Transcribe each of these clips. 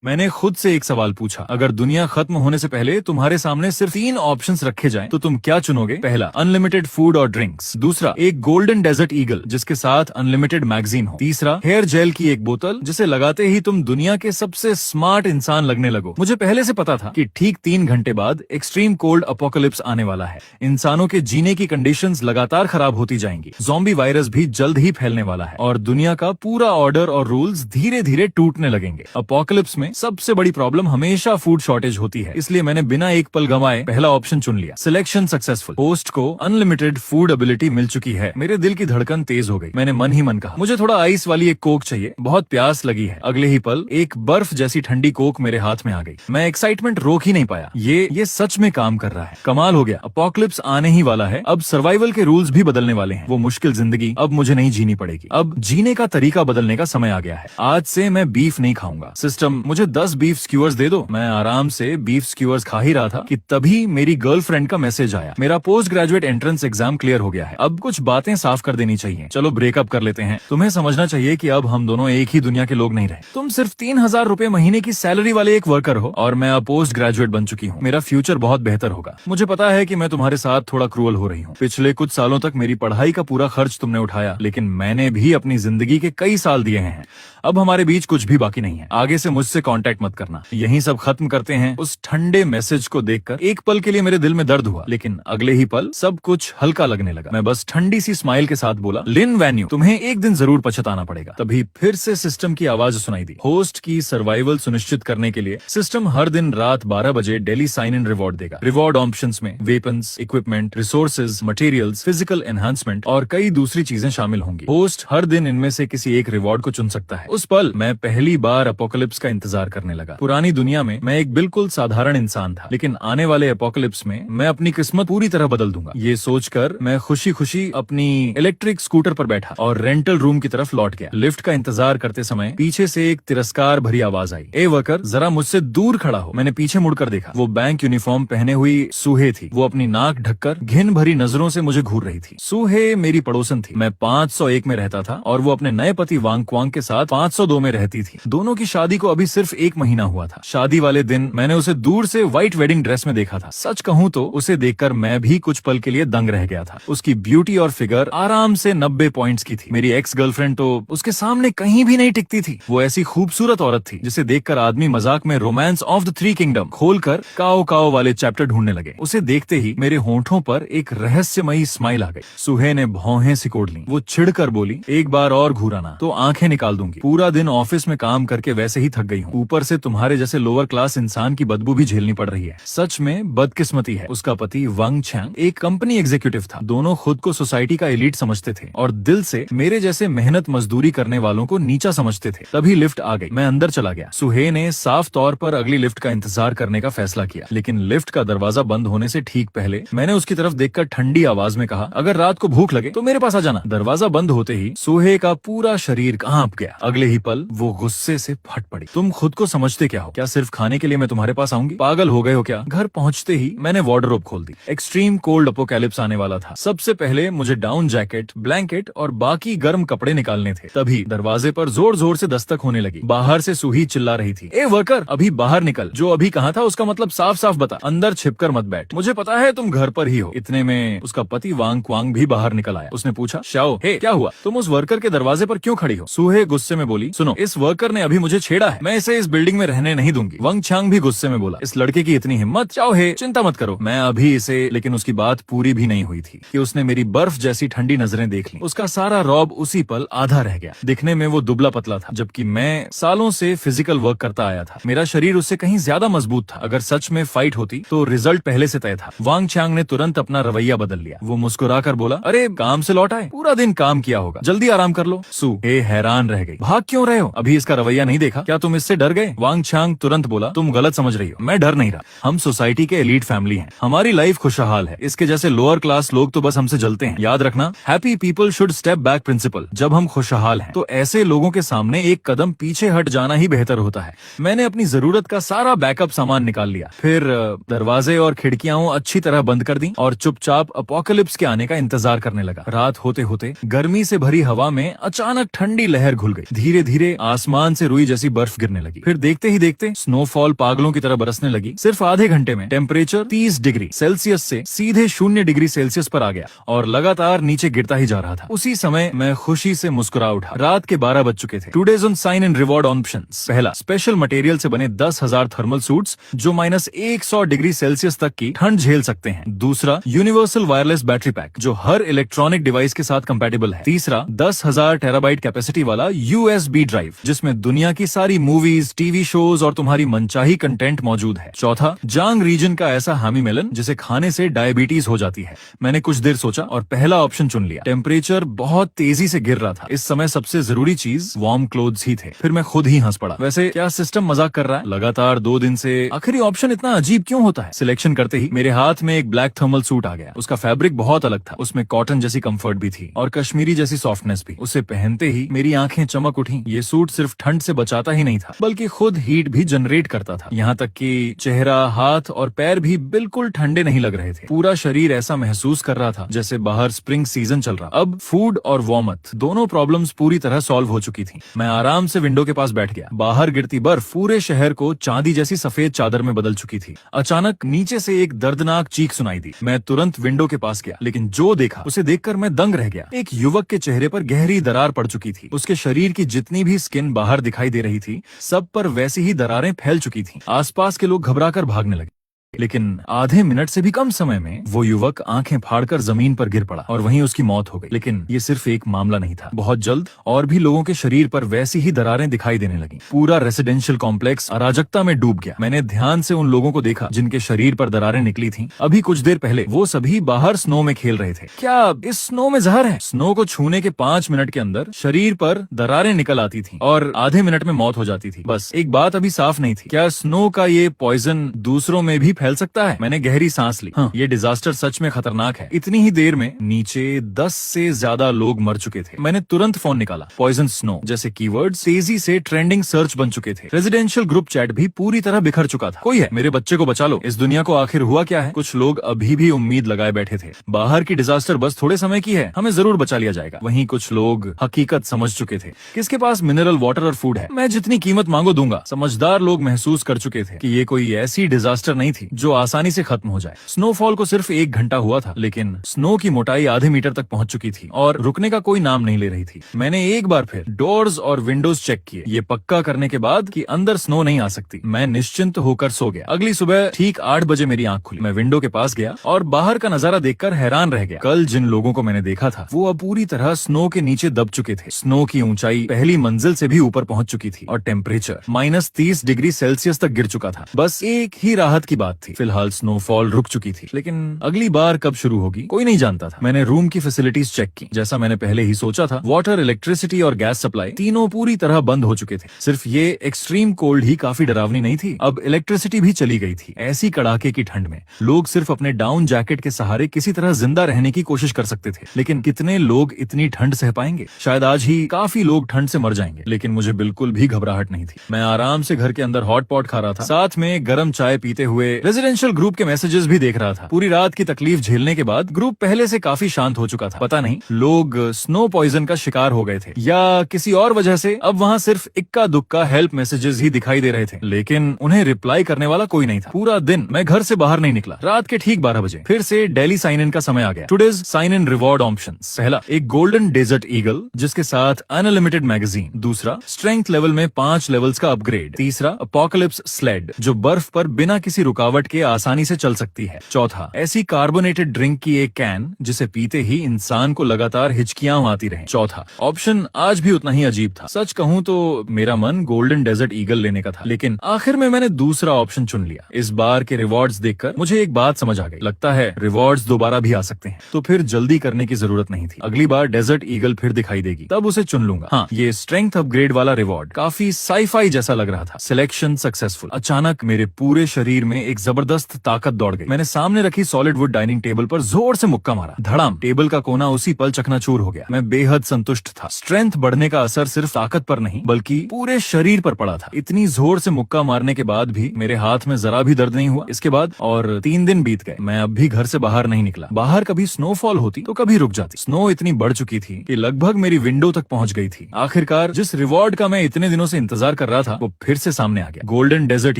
मैंने खुद से एक सवाल पूछा, अगर दुनिया खत्म होने से पहले तुम्हारे सामने सिर्फ 3 ऑप्शंस रखे जाएं, तो तुम क्या चुनोगे? पहला, अनलिमिटेड फूड और ड्रिंक्स। दूसरा, एक गोल्डन डेजर्ट ईगल जिसके साथ अनलिमिटेड मैगजीन हो। तीसरा, हेयर जेल की एक बोतल जिसे लगाते ही तुम दुनिया के सबसे स्मार्ट इंसान लगने लगो। मुझे पहले से पता था कि ठीक 3 घंटे बाद एक्सट्रीम कोल्ड अपोकलिप्स आने वाला है। इंसानों के जीने की कंडीशंस लगातार खराब होती जाएंगी, ज़ॉम्बी वायरस भी जल्द ही फैलने वाला है और दुनिया का पूरा ऑर्डर और रूल्स धीरे धीरे टूटने लगेंगे। अपोकलिप्स में सबसे बड़ी प्रॉब्लम हमेशा फूड शॉर्टेज होती है, इसलिए मैंने बिना एक पल गंवाए पहला ऑप्शन चुन लिया। Selection successful. होस्ट को अनलिमिटेड फूड एबिलिटी मिल चुकी है। मेरे दिल की धड़कन तेज हो गई। मैंने मन ही मन कहा, मुझे थोड़ा आइस वाली एक कोक चाहिए, बहुत प्यास लगी है। अगले ही पल एक बर्फ जैसी ठंडी कोक मेरे हाथ में आ गई। मैं एक्साइटमेंट रोक ही नहीं पाया। ये सच में काम कर रहा है। कमाल हो गया। अपोकलिप्स आने ही वाला है। अब सर्वाइवल के रूल्स भी बदलने वाले हैं। वो मुश्किल जिंदगी अब मुझे नहीं जीनी पड़ेगी। अब जीने का तरीका बदलने का समय आ गया है। आज से मैं बीफ नहीं खाऊंगा। सिस्टम, मुझे 10 बीफ स्क्यूअर्स दे दो। मैं आराम से बीफ स्क्यूअर्स खा ही रहा था कि तभी मेरी गर्लफ्रेंड का मैसेज आया। मेरा post graduate entrance exam clear हो गया है। अब कुछ बातें साफ कर देनी चाहिए। चलो ब्रेकअप कर लेते हैं। तुम्हें समझना चाहिए कि अब हम दोनों एक ही दुनिया के लोग नहीं रहे। तुम सिर्फ 3,000 रुपए महीने की सैलरी वाले एक वर्कर हो और मैं अब पोस्ट ग्रेजुएट बन चुकी हूँ। मेरा फ्यूचर बहुत बेहतर होगा। मुझे पता है कि मैं तुम्हारे साथ थोड़ा क्रूअल हो रही हूँ। पिछले कुछ सालों तक मेरी पढ़ाई का पूरा खर्च तुमने उठाया, लेकिन मैंने भी अपनी जिंदगी के कई साल दिए हैं। अब हमारे बीच कुछ भी बाकी नहीं है। आगे से मुझसे कांटेक्ट मत करना। यहीं सब खत्म करते हैं। उस ठंडे मैसेज को देखकर एक पल के लिए मेरे दिल में दर्द हुआ, लेकिन अगले ही पल सब कुछ हल्का लगने लगा। मैं बस ठंडी सी स्माइल के साथ बोला, लिन वैन्यू, तुम्हें एक दिन जरूर पछताना पड़ेगा। तभी फिर से सिस्टम की आवाज सुनाई दी। होस्ट की सर्वाइवल सुनिश्चित करने के लिए सिस्टम हर दिन रात 12 बजे डेली साइन इन रिवॉर्ड देगा। रिवॉर्ड ऑप्शंस में weapons, equipment, resources, materials, physical enhancement और कई दूसरी चीजें शामिल होंगी। होस्ट हर दिन इनमें से किसी एक रिवॉर्ड को चुन सकता है। उस पल मैं पहली बार अपोकलिप्स का इंतजार करने लगा। पुरानी दुनिया में मैं एक बिल्कुल साधारण इंसान था, लेकिन आने वाले अपोकलिप्स में मैं अपनी किस्मत पूरी तरह बदल दूंगा। ये सोचकर मैं खुशी खुशी अपनी इलेक्ट्रिक स्कूटर पर बैठा और रेंटल रूम की तरफ लौट गया। लिफ्ट का इंतजार करते समय पीछे से एक तिरस्कार भरी आवाज आई, ए वर्कर, जरा मुझसे दूर खड़ा हो। मैंने पीछे मुड़कर देखा। वो बैंक यूनिफॉर्म पहने हुई सूहे थी। वो अपनी नाक ढककर घिन भरी नजरों से मुझे घूर रही थी। सूहे मेरी पड़ोसन थी। मैं 501 में रहता था और वो अपने नए पति वांग क्वांग के साथ 502 में रहती थी। दोनों की शादी को अभी सिर्फ 1 महीना हुआ था। शादी वाले दिन मैंने उसे दूर से व्हाइट वेडिंग ड्रेस में देखा था। सच कहूँ तो उसे देखकर मैं भी कुछ पल के लिए दंग रह गया था। उसकी ब्यूटी और फिगर आराम से 90 पॉइंट्स की थी। मेरी एक्स गर्लफ्रेंड तो उसके सामने कहीं भी नहीं टिकती थी। वो ऐसी खूबसूरत औरत थी जिसे देखकर आदमी मजाक में रोमांस ऑफ द 3 किंगडम खोलकर काओ काओ वाले चैप्टर ढूंढने लगे। उसे देखते ही मेरे होंठों पर एक रहस्यमयी स्माइल आ गई। सुहे ने भौहें सिकोड़ ली। वो चिढ़कर बोली, एक बार और घूराना तो आंखें निकाल दूंगी। पूरा दिन ऑफिस में काम करके वैसे ही थक गई हूँ, ऊपर से तुम्हारे जैसे लोअर क्लास इंसान की बदबू भी झेलनी पड़ रही है। सच में बदकिस्मती है। उसका पति वांग चैंग एक कंपनी एग्जीक्यूटिव था। दोनों खुद को सोसाइटी का एलीट समझते थे और दिल से मेरे जैसे मेहनत मजदूरी करने वालों को नीचा समझते थे। तभी लिफ्ट आ गई। मैं अंदर चला गया। सुहे ने साफ तौर पर अगली लिफ्ट का इंतजार करने का फैसला किया, लेकिन लिफ्ट का दरवाजा बंद होने से ठीक पहले मैंने उसकी तरफ देखकर ठंडी आवाज में कहा, अगर रात को भूख लगे तो मेरे पास आ जाना। दरवाजा बंद होते ही सुहे का पूरा शरीर कांप गया। अगले ही पल वो गुस्से से फट पड़ी। तुम खुद को समझते क्या हो? क्या सिर्फ खाने के लिए मैं तुम्हारे पास आऊंगी? पागल हो गए हो क्या? घर पहुंचते ही मैंने वार्डरोब खोल दी। एक्सट्रीम कोल्ड अपोकैलिप्स आने वाला था। सबसे पहले मुझे डाउन जैकेट, ब्लैंकेट और बाकी गर्म कपड़े निकालने थे। तभी दरवाजे पर जोर जोर से दस्तक होने लगी। बाहर से सूही चिल्ला रही थी, ए वर्कर, अभी बाहर निकल। जो अभी कहा था उसका मतलब साफ साफ बता। अंदर छिपकर मत बैठ। मुझे पता है तुम घर पर ही हो। इतने में उसका पति वांग क्वांग भी बाहर निकल आया। उसने पूछा, शाओ, हे, क्या हुआ? तुम उस वर्कर के दरवाजे पर क्यों खड़ी हो? सूहे गुस्से में बोली, सुनो, इस वर्कर ने अभी मुझे छेड़ा है। मैं इसे इस बिल्डिंग में रहने नहीं दूंगी। वांग चांग भी गुस्से में बोला, इस लड़के की इतनी हिम्मत? चाओ हे, चिंता मत करो, मैं अभी इसे। लेकिन उसकी बात पूरी भी नहीं हुई थी कि उसने मेरी बर्फ जैसी ठंडी नजरें देख ली। उसका सारा रौब उसी पल आधा रह गया। दिखने में वो दुबला पतला था, जबकि मैं सालों से फिजिकल वर्क करता आया था। मेरा शरीर उससे कहीं ज्यादा मजबूत था। अगर सच में फाइट होती तो रिजल्ट पहले से तय था। वांग चांग ने तुरंत अपना रवैया बदल लिया। वो मुस्कुराकर बोला, अरे काम से लौट आए, पूरा दिन काम किया होगा, जल्दी आराम कर लो। सू हे हैरान रह गई, भाग क्यों रहे हो? अभी इसका रवैया नहीं देखा? क्या तुम इससे डर गए? वांग चांग तुरंत बोला, तुम गलत समझ रही हो, मैं डर नहीं रहा। हम सोसाइटी के एलीट फैमिली हैं, हमारी लाइफ खुशहाल है। इसके जैसे लोअर क्लास लोग तो बस हमसे जलते हैं। याद रखना, happy people should step back principle. जब हम खुशहाल हैं तो ऐसे लोगों के सामने एक कदम पीछे हट जाना ही बेहतर होता है। मैंने अपनी जरूरत का सारा बैकअप सामान निकाल लिया। फिर दरवाजे और खिड़कियां अच्छी तरह बंद कर दी और चुपचाप अपोकलिप्स के आने का इंतजार करने लगा। रात होते होते गर्मी से भरी हवा में अचानक ठंडी लहर घुल गई। धीरे धीरे आसमान से रुई जैसी बर्फ गिरने लगी। फिर देखते ही देखते स्नोफॉल पागलों की तरह बरसने लगी। सिर्फ आधे घंटे में टेम्परेचर 30 डिग्री सेल्सियस से सीधे 0 डिग्री सेल्सियस पर आ गया और लगातार नीचे गिरता ही जा रहा था। उसी समय मैं खुशी से मुस्कुरा उठा। रात के 12 बज चुके थे। Today's on sign and reward options. पहला, स्पेशल मटेरियल से बने 10,000 थर्मल सूट्स जो -100 डिग्री सेल्सियस तक की ठंड झेल सकते हैं। दूसरा, यूनिवर्सल वायरलेस बैटरी पैक जो हर इलेक्ट्रॉनिक डिवाइस के साथ कंपैटिबल है। तीसरा, 10,000 टेराबाइट कैपेसिटी वाला USB ड्राइव जिसमें दुनिया की सारी मूवीज, टीवी शोज और तुम्हारी मनचाही कंटेंट मौजूद है। चौथा, जांग रीजन का ऐसा हामी मेलन जिसे खाने से डायबिटीज हो जाती है। मैंने कुछ देर सोचा और पहला ऑप्शन चुन लिया। टेम्परेचर बहुत तेजी से गिर रहा था। इस समय सबसे जरूरी चीज वार्म क्लोथ्स ही थे। फिर मैं खुद ही हंस पड़ा। वैसे क्या सिस्टम मजाक कर रहा है? लगातार 2 दिन से आखिरी ऑप्शन इतना अजीब क्यों होता है? सिलेक्शन करते ही मेरे हाथ में एक ब्लैक थर्मल सूट आ गया। उसका फैब्रिक बहुत अलग था। उसमें कॉटन जैसी कंफर्ट भी थी और कश्मीरी जैसी सॉफ्टनेस भी। उसे पहनते ही मेरी आंखें चमक उठी। ये सूट सिर्फ ठंड से बचाता ही नहीं था बल्कि खुद हीट भी जनरेट करता था। यहाँ तक कि चेहरा, हाथ और पैर भी बिल्कुल ठंडे नहीं लग रहे थे। पूरा शरीर ऐसा महसूस कर रहा था जैसे बाहर स्प्रिंग सीजन चल रहा। अब फूड और वार्मथ दोनों प्रॉब्लम्स पूरी तरह सॉल्व हो चुकी थी। मैं आराम से विंडो के पास बैठ गया। बाहर गिरती बर्फ पूरे शहर को चांदी जैसी सफेद चादर में बदल चुकी थी। अचानक नीचे से एक दर्दनाक चीख सुनाई दी। मैं तुरंत विंडो के पास गया, लेकिन जो देखा उसे देखकर मैं दंग रह गया। एक युवक के चेहरे पर गहरी दरार पड़ चुकी थी। उसके शरीर की जितनी भी स्किन बाहर दिखाई दे रही थी सब पर वैसी ही दरारें फैल चुकी थी। आसपास के लोग घबराकर भागने लगे। लेकिन आधे मिनट से भी कम समय में वो युवक आंखें फाड़कर जमीन पर गिर पड़ा और वहीं उसकी मौत हो गई। लेकिन ये सिर्फ एक मामला नहीं था। बहुत जल्द और भी लोगों के शरीर पर वैसी ही दरारें दिखाई देने लगी। पूरा रेसिडेंशियल कॉम्प्लेक्स अराजकता में डूब गया। मैंने ध्यान से उन लोगों को देखा जिनके शरीर पर दरारें निकली थीं। अभी कुछ देर पहले वो सभी बाहर स्नो में खेल रहे थे। क्या इस स्नो में जहर है? स्नो को छूने के 5 मिनट के अंदर शरीर पर दरारें निकल आती थी और आधे मिनट में मौत हो जाती थी। बस एक बात अभी साफ नहीं थी, क्या स्नो का ये पॉइजन दूसरों में भी फैल सकता है? मैंने गहरी सांस ली। हाँ, ये डिजास्टर सच में खतरनाक है। इतनी ही देर में नीचे 10 से ज्यादा लोग मर चुके थे। मैंने तुरंत फोन निकाला। पॉइजन स्नो जैसे कीवर्ड्स तेजी से ट्रेंडिंग सर्च बन चुके थे। रेजिडेंशियल ग्रुप चैट भी पूरी तरह बिखर चुका था। कोई है, मेरे बच्चे को बचा लो। इस दुनिया को आखिर हुआ क्या है? कुछ लोग अभी भी उम्मीद लगाए बैठे थे। बाहर की डिजास्टर बस थोड़े समय की है, हमें जरूर बचा लिया जाएगा। वहीं कुछ लोग हकीकत समझ चुके थे। किसके पास मिनरल वाटर और फूड है? मैं जितनी कीमत मांगो दूंगा। समझदार लोग महसूस कर चुके थे कि ये कोई ऐसी डिजास्टर नहीं थी जो आसानी से खत्म हो जाए। स्नोफॉल को सिर्फ 1 घंटा हुआ था, लेकिन स्नो की मोटाई आधे मीटर तक पहुंच चुकी थी और रुकने का कोई नाम नहीं ले रही थी। मैंने एक बार फिर डोर्स और विंडोज चेक किए, ये पक्का करने के बाद कि अंदर स्नो नहीं आ सकती। मैं निश्चिंत होकर सो गया। अगली सुबह ठीक 8 बजे मेरी आंख खुली। मैं विंडो के पास गया और बाहर का नजारा देखकर हैरान रह गया। कल जिन लोगों को मैंने देखा था वो अब पूरी तरह स्नो के नीचे दब चुके थे। स्नो की ऊंचाई पहली मंजिल से भी ऊपर पहुंच चुकी थी और टेम्परेचर -30 डिग्री सेल्सियस तक गिर चुका था। बस एक ही राहत की बात थी, फिलहाल स्नोफॉल रुक चुकी थी। लेकिन अगली बार कब शुरू होगी कोई नहीं जानता था। मैंने रूम की फैसिलिटीज चेक की। जैसा मैंने पहले ही सोचा था, वाटर, इलेक्ट्रिसिटी और गैस सप्लाई तीनों पूरी तरह बंद हो चुके थे। सिर्फ ये एक्सट्रीम कोल्ड ही काफी डरावनी नहीं थी, अब इलेक्ट्रिसिटी भी चली गई थी। ऐसी कड़ाके की ठंड में लोग सिर्फ अपने डाउन जैकेट के सहारे किसी तरह जिंदा रहने की कोशिश कर सकते थे। लेकिन कितने लोग इतनी ठंड सह पाएंगे? शायद आज ही काफी लोग ठंड से मर जाएंगे। लेकिन मुझे बिल्कुल भी घबराहट नहीं थी। मैं आराम से घर के अंदर हॉट पॉट खा रहा था, साथ में गर्म चाय पीते हुए रेजिडेंशियल ग्रुप के मैसेजेस भी देख रहा था। पूरी रात की तकलीफ झेलने के बाद ग्रुप पहले से काफी शांत हो चुका था। पता नहीं लोग स्नो पॉइजन का शिकार हो गए थे या किसी और वजह से अब वहाँ सिर्फ इक्का दुक्का हेल्प मैसेजेस ही दिखाई दे रहे थे, लेकिन उन्हें रिप्लाई करने वाला कोई नहीं था। पूरा दिन मैं घर से बाहर नहीं निकला। रात के ठीक 12 बजे फिर से डेली साइन इन का समय आ गया। Today's sign in reward options. पहला, एक गोल्डन डेजर्ट ईगल जिसके साथ अनलिमिटेड मैगजीन। दूसरा, स्ट्रेंथ लेवल में 5 लेवल्स का अपग्रेड। तीसरा, अपोकलिप्स स्लेड जो बर्फ पर बिना किसी रुकावट के आसानी से चल सकती है। चौथा, ऐसी कार्बोनेटेड ड्रिंक की एक कैन जिसे पीते ही इंसान को लगातार हिचकियां आती रहे। चौथा ऑप्शन आज भी उतना ही अजीब था। सच कहूं तो मेरा मन गोल्डन डेजर्ट ईगल लेने का था, लेकिन आखिर में मैंने दूसरा ऑप्शन चुन लिया। इस बार के रिवॉर्ड्स देखकर मुझे एक बात समझ आ गई, लगता है रिवॉर्ड्स दोबारा भी आ सकते हैं। तो फिर जल्दी करने की जरूरत नहीं थी। अगली बार डेजर्ट ईगल फिर दिखाई देगी, तब उसे चुन लूंगा। हाँ, ये स्ट्रेंथ अपग्रेड वाला रिवॉर्ड काफी साईफाई जैसा लग रहा था। Selection successful. अचानक मेरे पूरे शरीर में एक जबरदस्त ताकत दौड़ गई। मैंने सामने रखी सॉलिड वुड डाइनिंग टेबल पर जोर से मुक्का मारा। धड़ाम, टेबल का कोना उसी पल चकनाचूर हो गया। मैं बेहद संतुष्ट था। स्ट्रेंथ बढ़ने का असर सिर्फ ताकत पर नहीं बल्कि पूरे शरीर पर पड़ा था। इतनी जोर से मुक्का मारने के बाद भी मेरे हाथ में जरा भी दर्द नहीं हुआ। इसके बाद और 3 दिन बीत गए, मैं अब भी घर से बाहर नहीं निकला। बाहर कभी स्नोफॉल होती तो कभी रुक जाती। स्नो इतनी बढ़ चुकी थी कि लगभग मेरी विंडो तक पहुंच गई थी। आखिरकार जिस रिवॉर्ड का मैं इतने दिनों से इंतजार कर रहा था वो फिर से सामने आ गया, गोल्डन डेजर्ट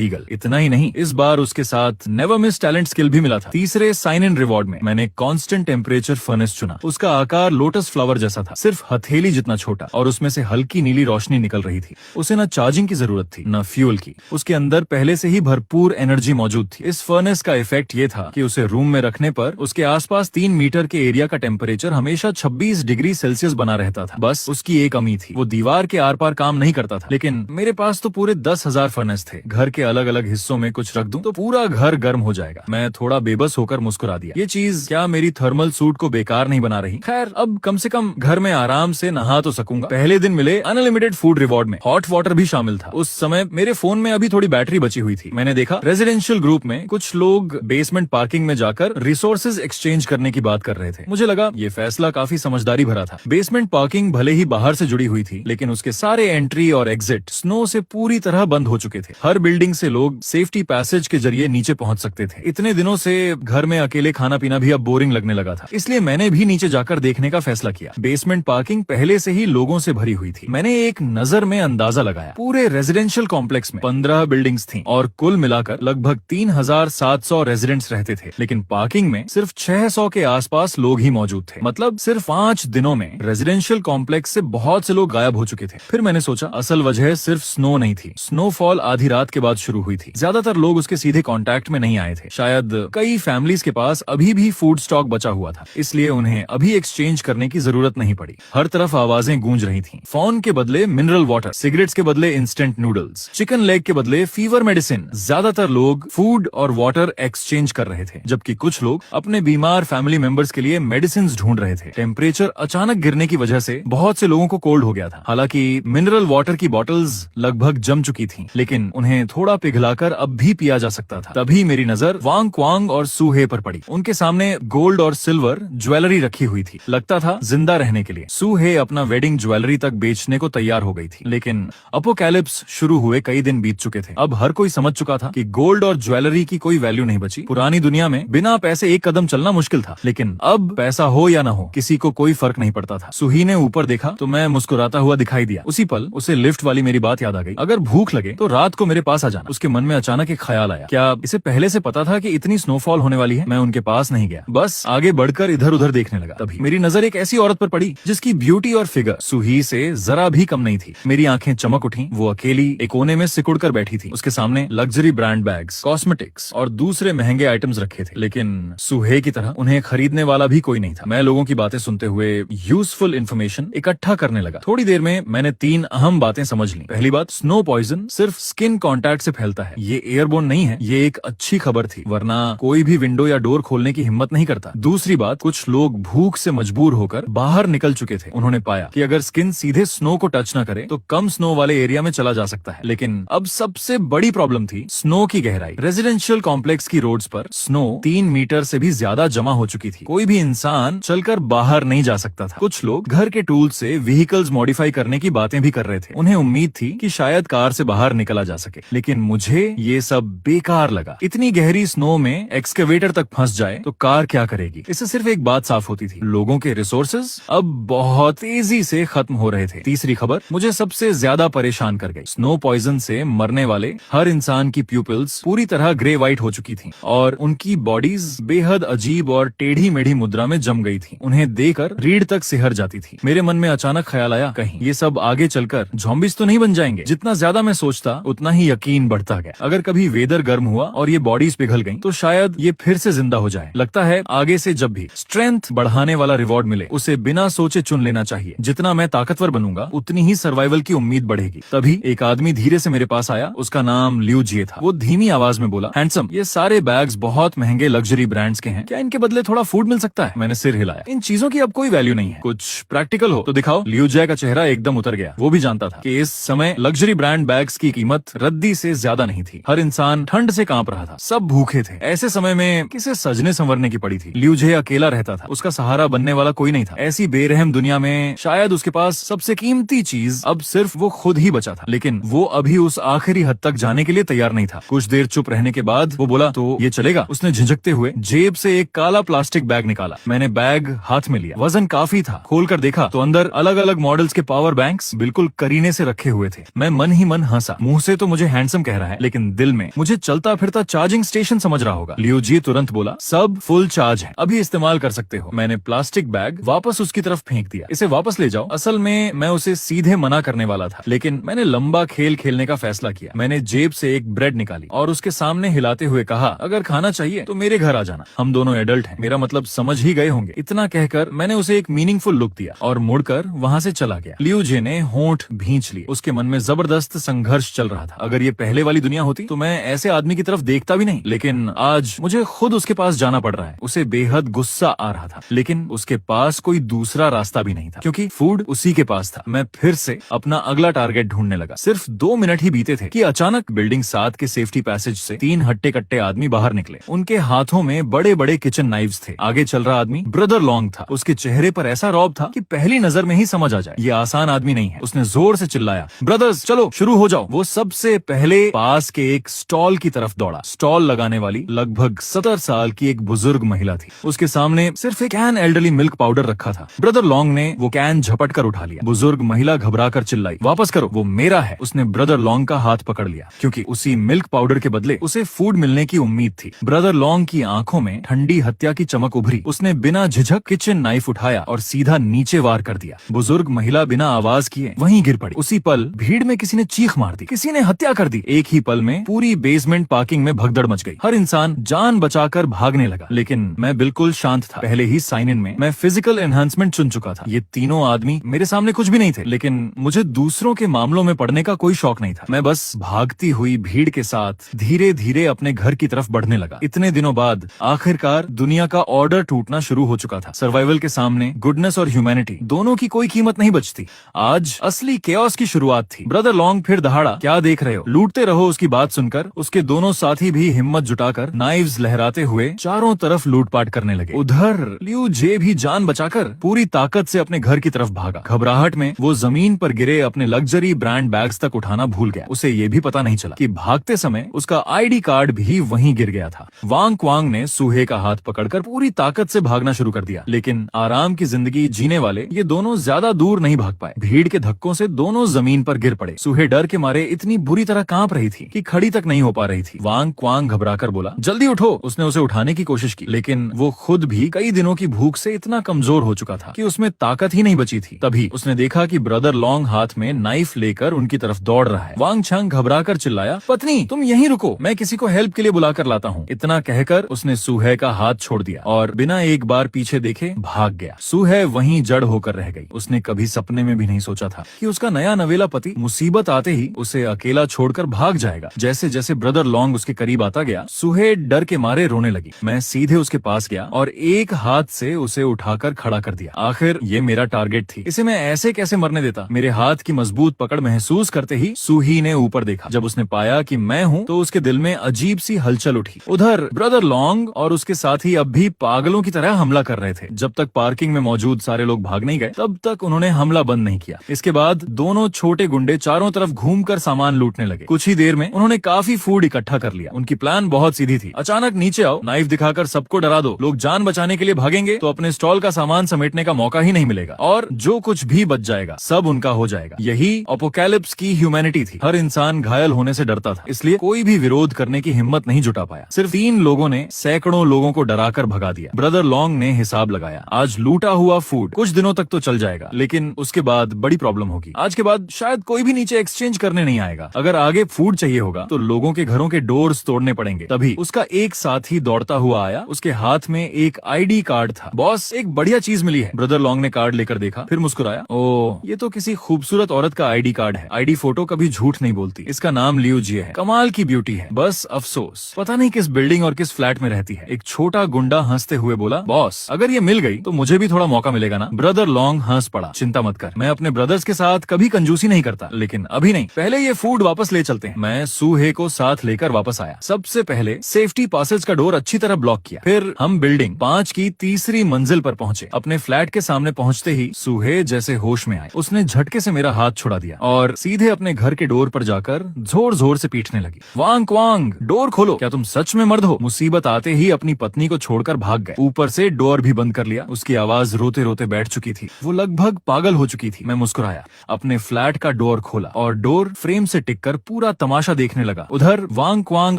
ईगल। इतना ही नहीं, इस बार उसके साथ नेवर मिस टैलेंट स्किल भी मिला था। तीसरे साइन इन रिवॉर्ड में मैंने कांस्टेंट टेम्परेचर फर्नेस चुना। उसका आकार लोटस फ्लावर जैसा था, सिर्फ हथेली जितना छोटा, और उसमें से हल्की नीली रोशनी निकल रही थी। उसे न चार्जिंग की जरूरत थी न फ्यूल की। उसके अंदर पहले से ही भरपूर एनर्जी मौजूद थी। इस फर्नेस का इफेक्ट ये था कि उसे रूम में रखने पर उसके आसपास 3 मीटर के एरिया का टेम्परेचर हमेशा 26 डिग्री सेल्सियस बना रहता था। बस उसकी एक कमी थी, वो दीवार के आर पार काम नहीं करता था। लेकिन मेरे पास तो पूरे 10,000 फर्नेस थे। घर के अलग अलग हिस्सों में कुछ रख दूं तो पूरा घर गर्म हो जाएगा। मैं थोड़ा बेबस होकर मुस्कुरा दिया। ये चीज क्या मेरी थर्मल सूट को बेकार नहीं बना रही? खैर, अब कम से कम घर में आराम से नहा तो सकूंगा। पहले दिन मिले अनलिमिटेड फूड रिवॉर्ड में हॉट वाटर भी शामिल था। उस समय मेरे फोन में अभी थोड़ी बैटरी बची हुई थी। मैंने देखा रेजिडेंशियल ग्रुप में कुछ लोग बेसमेंट पार्किंग में जाकर रिसोर्सेज एक्सचेंज करने की बात कर रहे थे। मुझे लगा ये फैसला काफी समझदारी भरा था। बेसमेंट पार्किंग भले ही बाहर से जुड़ी हुई थी, लेकिन उसके सारे एंट्री और एग्जिट स्नो से पूरी तरह बंद हो चुके थे। हर बिल्डिंग से लोग सेफ्टी पैसेज के जरिए नीचे पहुंच सकते थे। इतने दिनों से घर में अकेले खाना पीना भी अब बोरिंग लगने लगा था, इसलिए मैंने भी नीचे जाकर देखने का फैसला किया। बेसमेंट पार्किंग पहले से ही लोगों से भरी हुई थी। मैंने एक नजर में अंदाजा लगाया, पूरे रेजिडेंशियल कॉम्प्लेक्स में 15 बिल्डिंग्स थी और कुल मिलाकर लगभग 3,700 रेजिडेंट्स रहते थे। लेकिन पार्किंग में सिर्फ 600 के आसपास लोग ही मौजूद थे। मतलब सिर्फ 5 दिनों में रेजिडेंशियल कॉम्प्लेक्स से बहुत से लोग गायब हो चुके थे। फिर मैंने सोचा असल वजह सिर्फ स्नो नहीं थी। स्नोफॉल आधी रात के बाद शुरू हुई थी। ज्यादातर लोग उसके सीधे कांटेक्ट में नहीं आए थे। शायद कई फैमिलीज के पास अभी भी फूड स्टॉक बचा हुआ था, इसलिए उन्हें अभी एक्सचेंज करने की जरूरत नहीं पड़ी। हर तरफ आवाजें गूंज रही थीं। फोन के बदले मिनरल वाटर, सिगरेट्स के बदले इंस्टेंट नूडल्स, चिकन लेग के बदले फीवर मेडिसिन। ज्यादातर लोग फूड और वाटर एक्सचेंज कर रहे थे, जबकि कुछ लोग अपने बीमार फैमिली मेंबर्स के लिए मेडिसिन ढूंढ रहे थे। टेम्परेचर अचानक गिरने की वजह से बहुत से लोगों को कोल्ड हो गया था। हालांकि मिनरल वाटर की बॉटल्स लगभग जम चुकी थीं, लेकिन उन्हें थोड़ा पिघलाकर अब भी पिया जा सकता था। तभी मेरी नजर वांग क्वांग और सूहे पर पड़ी। उनके सामने गोल्ड और सिल्वर ज्वेलरी रखी हुई थी, लगता था जिंदा रहने के लिए। सूहे अपना वेडिंग ज्वेलरी तक बेचने को तैयार हो गई थी। लेकिन अपोकैलिप्स शुरू हुए कई दिन बीत चुके थे। अब हर कोई समझ चुका था कि गोल्ड और ज्वेलरी की कोई वैल्यू नहीं बची। पुरानी दुनिया में बिना पैसे एक कदम चलना मुश्किल था, लेकिन अब पैसा हो या ना हो किसी को कोई फर्क नहीं पड़ता था। सूही ने ऊपर देखा तो मैं मुस्कुराता हुआ दिखाई दिया। उसी पल उसे लिफ्ट वाली मेरी बात याद आ गई। अगर भूख लगे तो रात को मेरे पास आ जाना। उसके मन में अचानक एक ख्याल आया, क्या इसे पहले से पता था कि इतनी स्नोफॉल होने वाली है? मैं उनके पास नहीं गया, बस आगे बढ़कर इधर उधर देखने लगा। तभी मेरी नजर एक ऐसी औरत पर पड़ी जिसकी ब्यूटी और फिगर सूही से जरा भी कम नहीं थी। मेरी आंखें चमक उठी। वो अकेली एक कोने में सिकुड़ कर बैठी थी। उसके सामने लग्जरी ब्रांड बैग्स, कॉस्मेटिक्स और दूसरे महंगे आइटम्स रखे थे, लेकिन सूहे की तरह उन्हें खरीदने वाला भी कोई नहीं था। मैं लोगों की बातें सुनते हुए यूजफुल इन्फॉर्मेशन इकट्ठा करने लगा। थोड़ी देर में मैंने 3 अहम बातें समझ ली। पहली बात, स्नो पॉइजन सिर्फ स्किन कांटेक्ट से फैलता है। ये एयरबोर्न नहीं है। ये एक अच्छी खबर थी, वरना कोई भी विंडो या डोर खोलने की हिम्मत नहीं करता। दूसरी बात, कुछ लोग भूख से मजबूर होकर बाहर निकल चुके थे। उन्होंने पाया कि अगर स्किन सीधे स्नो को टच न करे तो कम स्नो वाले एरिया में चला जा सकता है। लेकिन अब सबसे बड़ी प्रॉब्लम थी स्नो की गहराई। रेजिडेंशियल कॉम्प्लेक्स की रोड्स पर स्नो 3 मीटर से भी ज्यादा जमा हो चुकी थी। कोई भी इंसान चलकर बाहर नहीं जा सकता था। कुछ लोग घर के टूल से व्हीकल्स मॉडिफाई करने की बातें भी कर रहे थे। उन्हें उम्मीद थी कि शायद कार से बाहर निकला जा सके, लेकिन मुझे ये सब बेकार लगा। इतनी गहरी स्नो में एक्सकेवेटर तक फंस जाए तो कार क्या करेगी? इससे सिर्फ एक बात साफ होती थी, लोगों के रिसोर्सेज अब बहुत तेजी से खत्म हो रहे थे। तीसरी खबर मुझे सबसे ज्यादा परेशान कर गई। स्नो पॉइजन से मरने वाले हर इंसान की प्यूपिल्स पूरी तरह ग्रे व्हाइट हो चुकी थी और उनकी बॉडीज बेहद अजीब और टेढ़ी मेढ़ी मुद्रा में जम गई थी। उन्हें देखकर रीढ़ तक सिहर जाती थी। मेरे मन में अचानक ख्याल आया, कहीं ये सब आगे चलकर ज़ॉम्बीज तो नहीं बन जाएंगे? जितना ज्यादा मैं सोचता उतना ही यकीन बढ़ता गया। अगर कभी वेदर गर्म हुआ और ये बॉडीज पिघल गईं, तो शायद ये फिर से जिंदा हो जाए। लगता है आगे से जब भी स्ट्रेंथ बढ़ाने वाला रिवॉर्ड मिले उसे बिना सोचे चुन लेना चाहिए। जितना मैं ताकतवर बनूंगा उतनी ही सर्वाइवल की उम्मीद बढ़ेगी। तभी एक आदमी धीरे से मेरे पास आया। उसका नाम लियू जिए था। वो धीमी आवाज में बोला, हैंडसम, ये सारे बैग्स बहुत महंगे लग्जरी ब्रांड्स के हैं, क्या इनके बदले थोड़ा फूड मिल सकता है? मैंने सिर हिलाया। इन चीजों की अब कोई वैल्यू नहीं है, कुछ प्रैक्टिकल हो तो दिखाओ। लियू जिए का चेहरा एकदम उतर गया। वो भी जानता था कि इस समय लग्जरी ब्रांड बैग्स की कीमत रद्दी से ज्यादा नहीं थी। हर इंसान ठंड से काम कांप रहा था, सब भूखे थे। ऐसे समय में किसे सजने संवरने की पड़ी थी। लियू जे अकेला रहता था, उसका सहारा बनने वाला कोई नहीं था। ऐसी बेरहम दुनिया में शायद उसके पास सबसे कीमती चीज अब सिर्फ वो खुद ही बचा था, लेकिन वो अभी उस आखिरी हद तक जाने के लिए तैयार नहीं था। कुछ देर चुप रहने के बाद वो बोला, तो ये चलेगा? उसने झिझकते हुए जेब से एक काला प्लास्टिक बैग निकाला। मैंने बैग हाथ में लिया, वजन काफी था। खोलकर देखा तो अंदर अलग अलग मॉडल्स के पावर बैंक्स बिल्कुल करीने से रखे हुए थे। मैं मन ही मन हंसा। मुंह से तो मुझे हैंडसम कह रहा है, लेकिन दिल में मुझे चलता फिरता चार्जिंग स्टेशन समझ रहा होगा। लियू जी तुरंत बोला, सब फुल चार्ज है, अभी इस्तेमाल कर सकते हो। मैंने प्लास्टिक बैग वापस उसकी तरफ फेंक दिया। इसे वापस ले जाओ। असल में मैं उसे सीधे मना करने वाला था, लेकिन मैंने लंबा खेल खेलने का फैसला किया। मैंने जेब से एक ब्रेड निकाली और उसके सामने हिलाते हुए कहा, अगर खाना चाहिए तो मेरे घर आ जाना, हम दोनों एडल्ट हैं। मेरा मतलब समझ ही गए होंगे। इतना कहकर मैंने उसे एक मीनिंगफुल लुक दिया और मुड़कर वहां से चला गया। लियू जे ने होंठ भींच लिए। उसके मन में जबरदस्त संघर्ष चल रहा था। अगर ये पहले वाली दुनिया होती तो मैं ऐसे आदमी की तरफ देखता भी नहीं, लेकिन आज मुझे खुद उसके पास जाना पड़ रहा है। उसे बेहद गुस्सा आ रहा था, लेकिन उसके पास कोई दूसरा रास्ता भी नहीं था, क्योंकि फूड उसी के पास था। मैं फिर से अपना अगला टारगेट ढूंढने लगा। सिर्फ 2 मिनट ही बीते थे कि अचानक बिल्डिंग 7 के सेफ्टी पैसेज से 3 हट्टे कट्टे आदमी बाहर निकले। उनके हाथों में बड़े बड़े किचन नाइव्स थे। आगे चल रहा आदमी ब्रदर लॉन्ग था। उसके चेहरे पर ऐसा रौब था कि पहली नजर में ही समझ आ जाए ये आसान आदमी नहीं है। उसने जोर से चिल्लाया, ब्रदर्स चलो शुरू हो जाओ। वो सबसे पहले पास के एक स्टॉल की तरफ दौड़ा। स्टॉल लगाने वाली लगभग 70 साल की एक बुजुर्ग महिला थी। उसके सामने सिर्फ एक कैन एल्डरली मिल्क पाउडर रखा था। ब्रदर लॉन्ग ने वो कैन झपट कर उठा लिया। बुजुर्ग महिला घबरा कर चिल्लाई, वापस करो, वो मेरा है। उसने ब्रदर लॉन्ग का हाथ पकड़ लिया, क्योंकि उसी मिल्क पाउडर के बदले उसे फूड मिलने की उम्मीद थी। ब्रदर लॉन्ग की आंखों में ठंडी हत्या की चमक उभरी। उसने बिना झिझक किचन नाइफ उठाया और सीधा नीचे वार कर दिया। बुजुर्ग महिला बिना आवाज किए वहीं गिर पड़ी। उसी पल भीड़ में किसी ने चीख मार दी, किसी ने हत्या कर दी। एक ही पल में पूरी बेसमेंट पार्किंग में भगदड़ मच गई। हर इंसान जान बचाकर भागने लगा, लेकिन मैं बिल्कुल शांत था। पहले ही साइन इन में मैं फिजिकल एनहांसमेंट चुन चुका था। ये तीनों आदमी मेरे सामने कुछ भी नहीं थे, लेकिन मुझे दूसरों के मामलों में पड़ने का कोई शौक नहीं था। मैं बस भागती हुई भीड़ के साथ धीरे धीरे अपने घर की तरफ बढ़ने लगा। इतने दिनों बाद आखिरकार दुनिया का ऑर्डर टूटना शुरू हो चुका था। सर्वाइवल के सामने गुडनेस और ह्यूमैनिटी दोनों की कोई कीमत नहीं बचती। आज असली केओस की शुरुआत थी। ब्रदर लॉन्ग फिर दहाड़ा, क्या देख रहे हो, लूटते रहो। उसकी बात सुनकर उसके दोनों साथी भी हिम्मत जुटाकर नाइव्स लहराते हुए चारों तरफ लूटपाट करने लगे। उधर लियू जे भी जान बचाकर पूरी ताकत से अपने घर की तरफ भागा। घबराहट में वो जमीन पर गिरे अपने लग्जरी ब्रांड बैग्स तक उठाना भूल गया। उसे ये भी पता नहीं चला कि भागते समय उसका आईडी कार्ड भी वहीं गिर गया था। वांग क्वांग ने सूहे का हाथ पकड़कर पूरी ताकत से भागना शुरू कर दिया, लेकिन आराम की जिंदगी जीने वाले ये दोनों ज्यादा दूर नहीं भाग पाए। भीड़ के धक्कों से दोनों जमीन पर गिर पड़े। सूहे डर के मारे इतनी बुरी तरह कांप रही थी कि खड़ी तक नहीं हो पा रही थी। वांग क्वांग घबराकर बोला, जल्दी उठो। उसने उसे उठाने की कोशिश की, लेकिन वो खुद भी कई दिनों की भूख से इतना कमजोर हो चुका था कि उसमें ताकत ही नहीं बची थी। तभी उसने देखा कि ब्रदर लॉन्ग हाथ में नाइफ लेकर उनकी तरफ दौड़ रहा है। वांग छंग घबराकर चिल्लाया, पत्नी तुम यहीं रुको, मैं किसी को हेल्प के लिए बुलाकर लाता हूँ। इतना कहकर उसने सूहे का हाथ छोड़ दिया और बिना एक बार पीछे देखे भाग गया। सूहे वहीं जड़ होकर रह गई। उसने कभी सपने में भी नहीं सोचा था कि उसका नया नवेला पति मुसीबत आते ही उसे अकेला छोड़कर भाग जाएगा। जैसे जैसे ब्रदर लॉन्ग उसके करीब आता गया, सूहे डर के मारे रोने लगी। मैं सीधे उसके पास गया और एक हाथ से उसे उठाकर खड़ा कर दिया। आखिर ये मेरा टारगेट थी, इसे मैं ऐसे कैसे मरने देता। मेरे हाथ की मजबूत पकड़ महसूस करते ही सूही ने ऊपर देखा। जब उसने पाया कि मैं हूँ तो उसके दिल में अजीब सी हलचल उठी। उधर ब्रदर लॉन्ग और उसके साथी अब भी पागलों की तरह हमला कर रहे थे। जब तक पार्किंग में मौजूद सारे लोग भाग नहीं गए तब तक उन्होंने हमला बंद नहीं किया। इसके बाद दोनों छोटे गुंडे चारों तरफ घूमकर सामान लूटने लगे। कुछ ही देर में उन्होंने काफी फूड इकट्ठा कर लिया। उनकी प्लान बहुत सीधी थी, अचानक नीचे आओ, नाइफ दिखाकर सबको डरा दो। लोग जान बचाने के लिए भागेंगे तो अपने स्टॉल का सामान समेटने का मौका ही नहीं मिलेगा और जो कुछ भी बच जाएगा सब उनका हो जाएगा। यही अपोकैलिप्स की ह्यूमैनिटी थी। हर इंसान घायल होने से डरता था, इसलिए कोई भी विरोध करने की हिम्मत नहीं जुटा पाया। सिर्फ 3 लोगों ने सैकड़ों लोगों को डराकर भगा दिया। ब्रदर लॉन्ग ने हिसाब लगाया, आज लूटा हुआ फूड कुछ दिनों तक तो चल जाएगा, लेकिन उसके बाद बड़ी प्रॉब्लम होगी। आज के बाद शायद कोई भी नीचे एक्सचेंज करने नहीं आएगा। अगर आगे फूड चाहिए होगा तो लोगों के घरों के डोर्स तोड़ने पड़ेंगे। तभी उसका एक साथी दौड़ता हुआ आया। उसके हाथ में एक आईडी कार्ड था। बॉस, एक बढ़िया चीज मिली है। ब्रदर लॉन्ग ने कार्ड लेकर देखा, फिर मुस्कुराया, ओ ये तो किसी खूबसूरत औरत का आईडी कार्ड है। आईडी फोटो कभी झूठ नहीं बोलती। इसका नाम लियू जे है। कमाल की ब्यूटी है, बस अफसोस पता नहीं किस बिल्डिंग और किस फ्लैट में रहती है। एक छोटा गुंडा हंसते हुए बोला, बॉस अगर ये मिल गई तो मुझे भी थोड़ा मौका मिलेगा ना। ब्रदर लॉन्ग हंस पड़ा, चिंता मत कर, मैं अपने ब्रदर्स के साथ कभी कंजूसी नहीं करता, लेकिन अभी नहीं, पहले ये फूड वापस ले चलते हैं। मैं सूहे को साथ लेकर वापस आया। सबसे पहले सेफ्टी पासेज का डोर अच्छी तरह ब्लॉक किया। फिर हम बिल्डिंग 5 की तीसरी मंजिल पर पहुंचे। अपने फ्लैट के सामने पहुंचते ही सूहे जैसे होश में आए। उसने झटके से मेरा हाथ छुड़ा दिया और सीधे अपने घर के डोर पर जाकर जोर जोर से पीटने लगी। वांग क्वांग, डोर खोलो, क्या तुम सच में मर्द हो? मुसीबत आते ही अपनी पत्नी को छोड़कर भाग गए। ऊपर से डोर भी बंद कर लिया। उसकी आवाज रोते रोते बैठ चुकी थी। वो लगभग पागल हो चुकी थी। मैं मुस्कुराया, अपने फ्लैट का डोर खोला और डोर फ्रेम से टिककर पूरा तमाशा देखने लगा। उधर वांग क्वांग